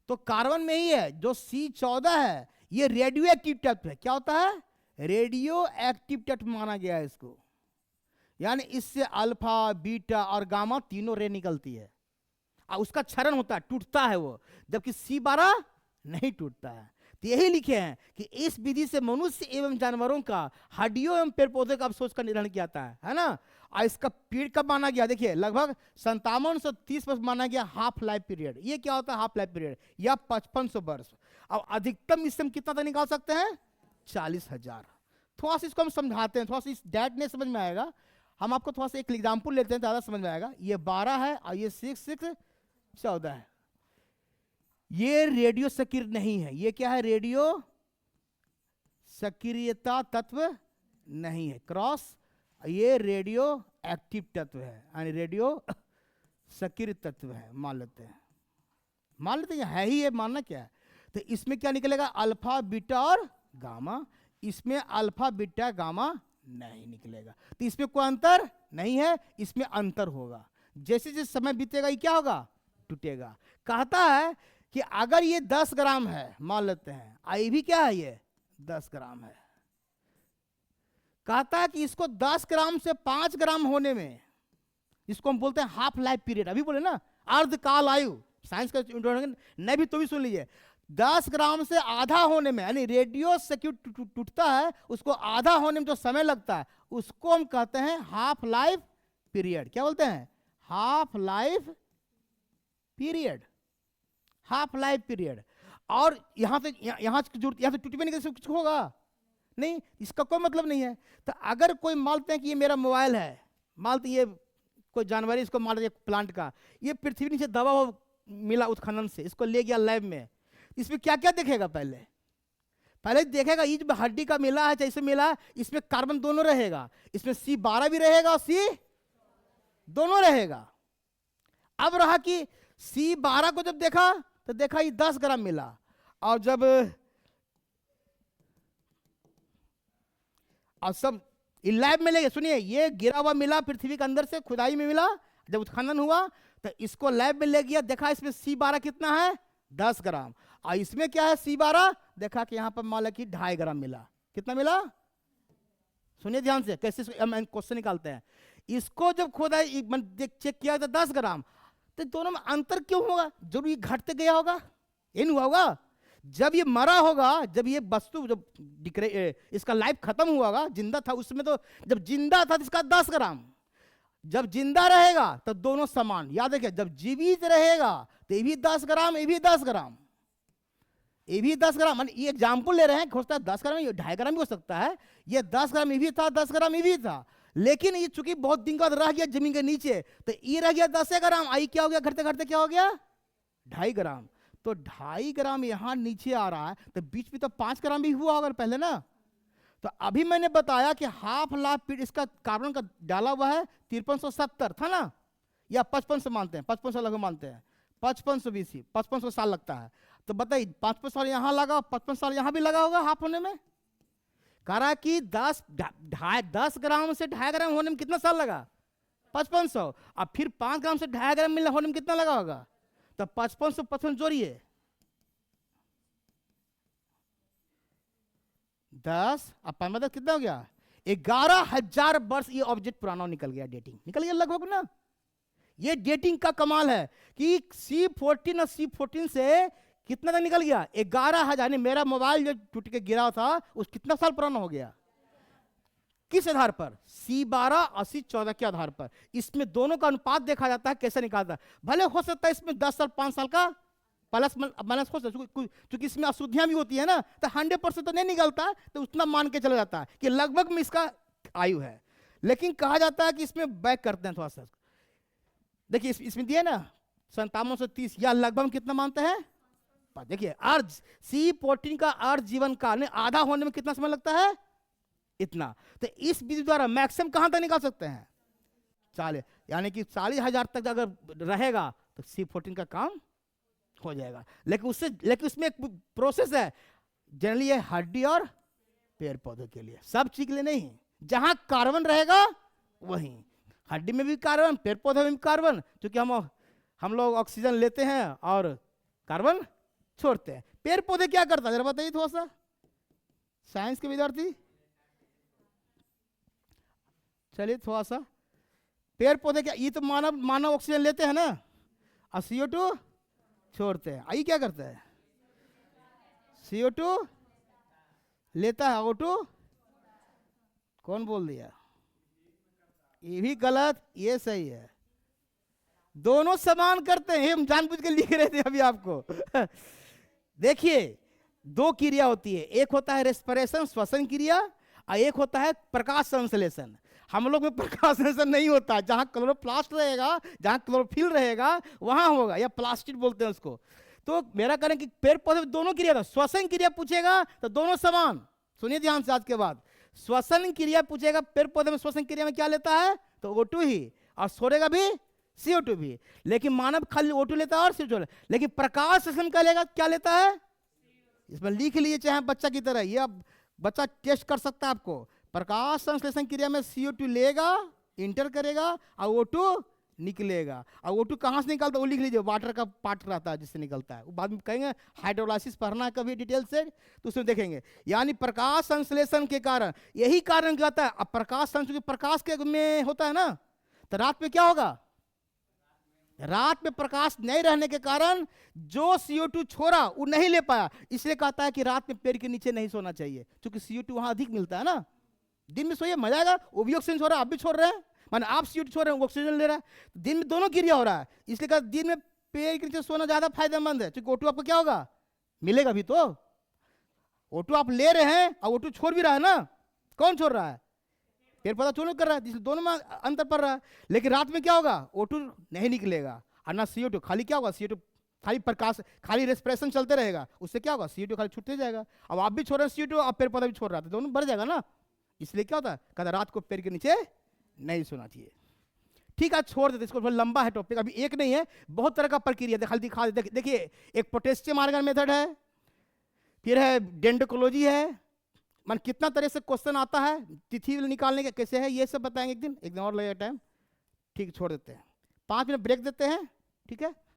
तो कार्बन में ही है जो C14 है, ये रेडियो एक्टिव तत्व है। क्या होता है? रेडियो एक्टिव तत्व माना गया है इसको। यानी इससे अल्फा, बीटा और गामा तीनों रे निकलती है और उसका क्षरण होता है, टूटता है वो, जबकि C12 नहीं टूटता है। तो यही लिखे हैं कि इस विधि से मनुष्य एवं जानवरों का, हड्डियों एवं पेड़ पौधे का अवशोष का निर्धारण किया जाता है ना। और इसका पीरियड कब माना गया? देखिए लगभग 5730 वर्ष माना गया हाफ लाइफ पीरियड। ये क्या होता है हाफ लाइफ पीरियड? या 5500 वर्ष। अब अधिकतम इससे हम कितना तक निकाल सकते हैं? 40,000। थोड़ा सा इसको हम समझाते हैं, थोड़ा सा इस डैट नहीं समझ में आएगा, हम आपको थोड़ा सा एक एग्जाम्पल लेते हैं, ज्यादा समझ में आएगा। ये 12 है और ये 6 14 है। ये रेडियो सक्रिय नहीं है। ये क्या है? रेडियो सक्रियता तत्व नहीं है, क्रॉस। ये रेडियो एक्टिव तत्व है, यानी रेडियो सक्रिय तत्व है, मान लेते हैं। मान लेते हैं है ही, ये मानना क्या है। तो इसमें क्या निकलेगा? अल्फा, बीटा और गामा। इसमें अल्फा, बीटा, गामा नहीं निकलेगा। तो इसमें कोई अंतर नहीं है, इसमें अंतर होगा। जैसे जैसे समय बीतेगा ये क्या होगा? टूटेगा। कहता है कि अगर ये 10 ग्राम है, मान लेते हैं, आई भी क्या है? ये 10 ग्राम है। कहता है कि इसको 10 ग्राम से 5 ग्राम होने में, इसको हम बोलते हैं हाफ लाइफ पीरियड। अभी बोले ना अर्धकाल आयु, साइंस का नहीं भी तो भी सुन लीजिए। 10 ग्राम से आधा होने में, यानी रेडियो सर्किट टूटता है, उसको आधा होने में जो समय लगता है उसको हम कहते हैं हाफ लाइफ पीरियड। क्या बोलते हैं? Half life period, half life period. और यहां से टूट भी नहीं, कुछ होगा नहीं, इसका कोई मतलब नहीं है। तो अगर कोई मानते हैं कि ये मेरा मोबाइल है, मानते ये कोई जानवर, इसको मान लीजिए प्लांट का, ये पृथ्वी नीचे दबा हुआ मिला उत्खनन से, इसको ले गया लैब में, इसमें क्या क्या देखेगा? पहले देखेगा ये जो हड्डी का मिला है, जैसे मिला है, इसमें कार्बन दोनों रहेगा, इसमें C12 भी रहेगा और C दोनों रहेगा। अब रहा कि C12 को जब देखा तो देखा ये 10 ग्राम मिला, और जब सब लैब में ले, सुनिए, ये गिरा हुआ मिला पृथ्वी के अंदर से, खुदाई में मिला, जब उत्खनन हुआ तो इसको लैब में ले गया, देखा इसमें C12 कितना है? 10 ग्राम। और इसमें क्या है? C12 देखा कि यहां पर मान लो कि 2.5 ग्राम मिला। कितना मिला? सुनिए ध्यान से, कैसे हम क्वेश्चन निकालते हैं। इसको जब खोदाई चेक किया तो 10 ग्राम, तो दोनों में अंतर क्यों होगा? जरूर ये घटते गया होगा, ये नहीं हुआ होगा। जब ये मरा होगा, जब ये वस्तु जब इसका लाइफ खत्म हुआ होगा, जिंदा था उसमें, तो जब जिंदा था तो इसका 10 ग्राम, जब जिंदा रहेगा तो दोनों समान। याद रखिए, जब जीवित रहेगा तो ये भी 10 ग्राम, ये भी 10 ग्राम, ये भी 10 ग्राम। ये एग्जाम्पल ले रहे हैं, खोजता है 10 ग्राम, ये 2.5 ग्राम भी हो सकता है। ये 10 ग्राम ये भी था, 10 ग्राम ये भी था, लेकिन ये चूंकि बहुत दिन बाद रह गया जमीन के नीचे, तो ये रह गया 10 ग्राम। आई क्या हो गया? घटते घटते क्या हो गया? 2.5 ग्राम। तो 2.5 ग्राम यहां नीचे आ रहा है, तो बीच में तो 5 ग्राम भी हुआ होगा पहले ना। तो अभी मैंने बताया कि हाफ लाइफ पीरियड इसका कार्बन का डाला हुआ है 5370 था ना, या 5500 मानते हैं, 5500 लगभग मानते हैं, 5500 BC, 5500 साल लगता है। तो बताइए 5 साल यहां लगा, 55 साल यहां भी लगा होगा हाफ होने में। कह रहा कि 10 ग्राम से 2.5 ग्राम होने में कितना साल लगा? 5500। अब फिर 5 ग्राम से 2.5 ग्राम मिलने होने में कितना लगा होगा? तो 5500 जोड़िए, 10 अब 5 कितना हो गया? 11,000 वर्ष ये ऑब्जेक्ट पुराना निकल गया, डेटिंग निकल गया लगभग ना। ये डेटिंग का कमाल है कि C14 और C14 से कितना तक निकल गया? 11,000। मेरा मोबाइल जो टूट के गिरा था उस कितना साल पुराना हो गया? किस आधार पर? C12 और C14 के आधार पर। इसमें दोनों का अनुपात देखा जाता है, कैसे निकालता है। भले हो सकता है इसमें 10 साल 5 साल का प्लस माइनस हो सकता है, क्योंकि इसमें अशुद्धियां भी होती है ना, तो 100% तो नहीं निकलता, तो उतना मान के चला जाता है कि लगभग में इसका आयु है। लेकिन कहा जाता है कि इसमें बैक करते हैं थोड़ा सा। देखिए इसमें दिया ना 5730, या लगभग कितना मानते हैं? देखिए अर्ज C14 का अर्ज जीवन काल में आधा होने में कितना समय लगता है? इतना। तो इस विधि द्वारा मैक्सिमम कहां तक निकाल सकते हैं? 40, यानी कि 40,000 तक अगर रहेगा तो C14 का काम हो जाएगा। लेकिन उसमें एक प्रोसेस है, जनरली ये हड्डी और पेड़ पौधों के लिए, सब चीज के लिए नहीं। जहां कार्बन रहेगा वहीं हड्डी में भी कार्बन, पेड़ पौधे में भी कार्बन, क्योंकि हम लोग ऑक्सीजन लेते हैं और कार्बन छोड़ते हैं। पेड़ पौधे क्या करता है जरा बताइए थोड़ा सा, साइंस के विद्यार्थी। चलिए थोड़ा सा, पेड़ पौधे क्या, ये तो मानव ऑक्सीजन लेते हैं ना और CO2 छोड़ते हैं। आई क्या करता है, CO2 लेता है, O2 कौन बोल दिया, ये भी गलत, ये सही है। दोनों समान करते हैं, हम जानबूझ के लिख रहे थे अभी आपको। देखिए दो क्रिया होती है, एक होता है रेस्पिरेशन श्वसन क्रिया और एक होता है प्रकाश संश्लेषण। हम लोग में प्रकाश संश्लेषण नहीं होता, जहां क्लोरोप्लास्ट रहेगा, जहां क्लोरोफिल रहेगा वहां होगा, या प्लास्टिड बोलते हैं उसको। तो मेरा करें कि पेड़ पौधे दोनों क्रिया था, श्वसन क्रिया पूछेगा तो दोनों समान। सुनिए ध्यान से आज के बाद, श्वसन क्रिया पूछेगा पेड़ पौधे में, श्वसन क्रिया में क्या लेता है तो O2 ही, और छोड़ेगा भी CO2 भी। लेकिन मानव खाली O2 लेता है और CO2, लेकिन प्रकाश संश्लेषण का लेगा क्या लेता है, इसमें लिख लीजिए चाहे बच्चा की तरह, ये अब बच्चा टेस्ट कर सकता है आपको। प्रकाश संश्लेषण क्रिया में CO2 लेगा, इंटर करेगा और O2 निकलेगा। और O2 कहाँ से निकलता है वो लिख लीजिए, वाटर का पार्ट रहता है जिससे निकलता है, वो बाद में कहेंगे हाइड्रोलाइसिस पढ़ना है कभी डिटेल से तो उसमें देखेंगे। यानी प्रकाश संश्लेषण के कारण, यही कारण क्या होता है, अब प्रकाश संश्लेषण प्रकाश के में होता है ना, तो रात में क्या होगा, रात में प्रकाश नहीं रहने के कारण जो CO2 छोड़ा वो नहीं ले पाया, इसलिए कहता है कि रात में पेड़ के नीचे नहीं सोना चाहिए, क्योंकि CO2 वहां अधिक मिलता है ना। दिन में सोइए मजा आएगा, वो भी ऑक्सीजन छोड़ रहा है, आप भी छोड़ रहे हैं, माने आप CO2 छोड़ रहे हैं, वो ऑक्सीजन ले रहा है, दिन में दोनों क्रिया हो रहा है। इसलिए कहा दिन में पेड़ के नीचे सोना ज्यादा फायदेमंद है, क्योंकि O2 आपको क्या होगा, मिलेगा भी तो। O2 आप ले रहे हैं और O2 छोड़ भी रहा है ना, कौन छोड़ रहा है, पेड़ पौधा छोड़ कर रहा है, दोनों में अंतर पड़ रहा है। लेकिन रात में क्या होगा, O2 नहीं निकलेगा और ना CO2, खाली क्या होगा, CO2 खाली प्रकाश, खाली रेस्पिरेशन चलते रहेगा, उससे क्या होगा, CO2 खाली छूटते जाएगा। अब आप भी छोड़ रहे हैं CO2, आप पेड़ पौधा भी छोड़ रहा था, दोनों बढ़ जाएगा ना। इसलिए क्या होता है, कहता रात को पेड़ के नीचे नहीं सोना चाहिए। ठीक है छोड़ देते इसको, लंबा है टॉपिक, अभी एक नहीं है, बहुत तरह का प्रक्रिया दिखा देते। देखिए एक पोटेशियम आर्गन मेथड है, फिर है डेंड्रोकोलॉजी है, मान कितना तरह से क्वेश्चन आता है, तिथि निकालने के कैसे है ये सब बताएंगे एक दिन और लगेगा टाइम। ठीक छोड़ देते हैं, 5 मिनट ब्रेक देते हैं, ठीक है।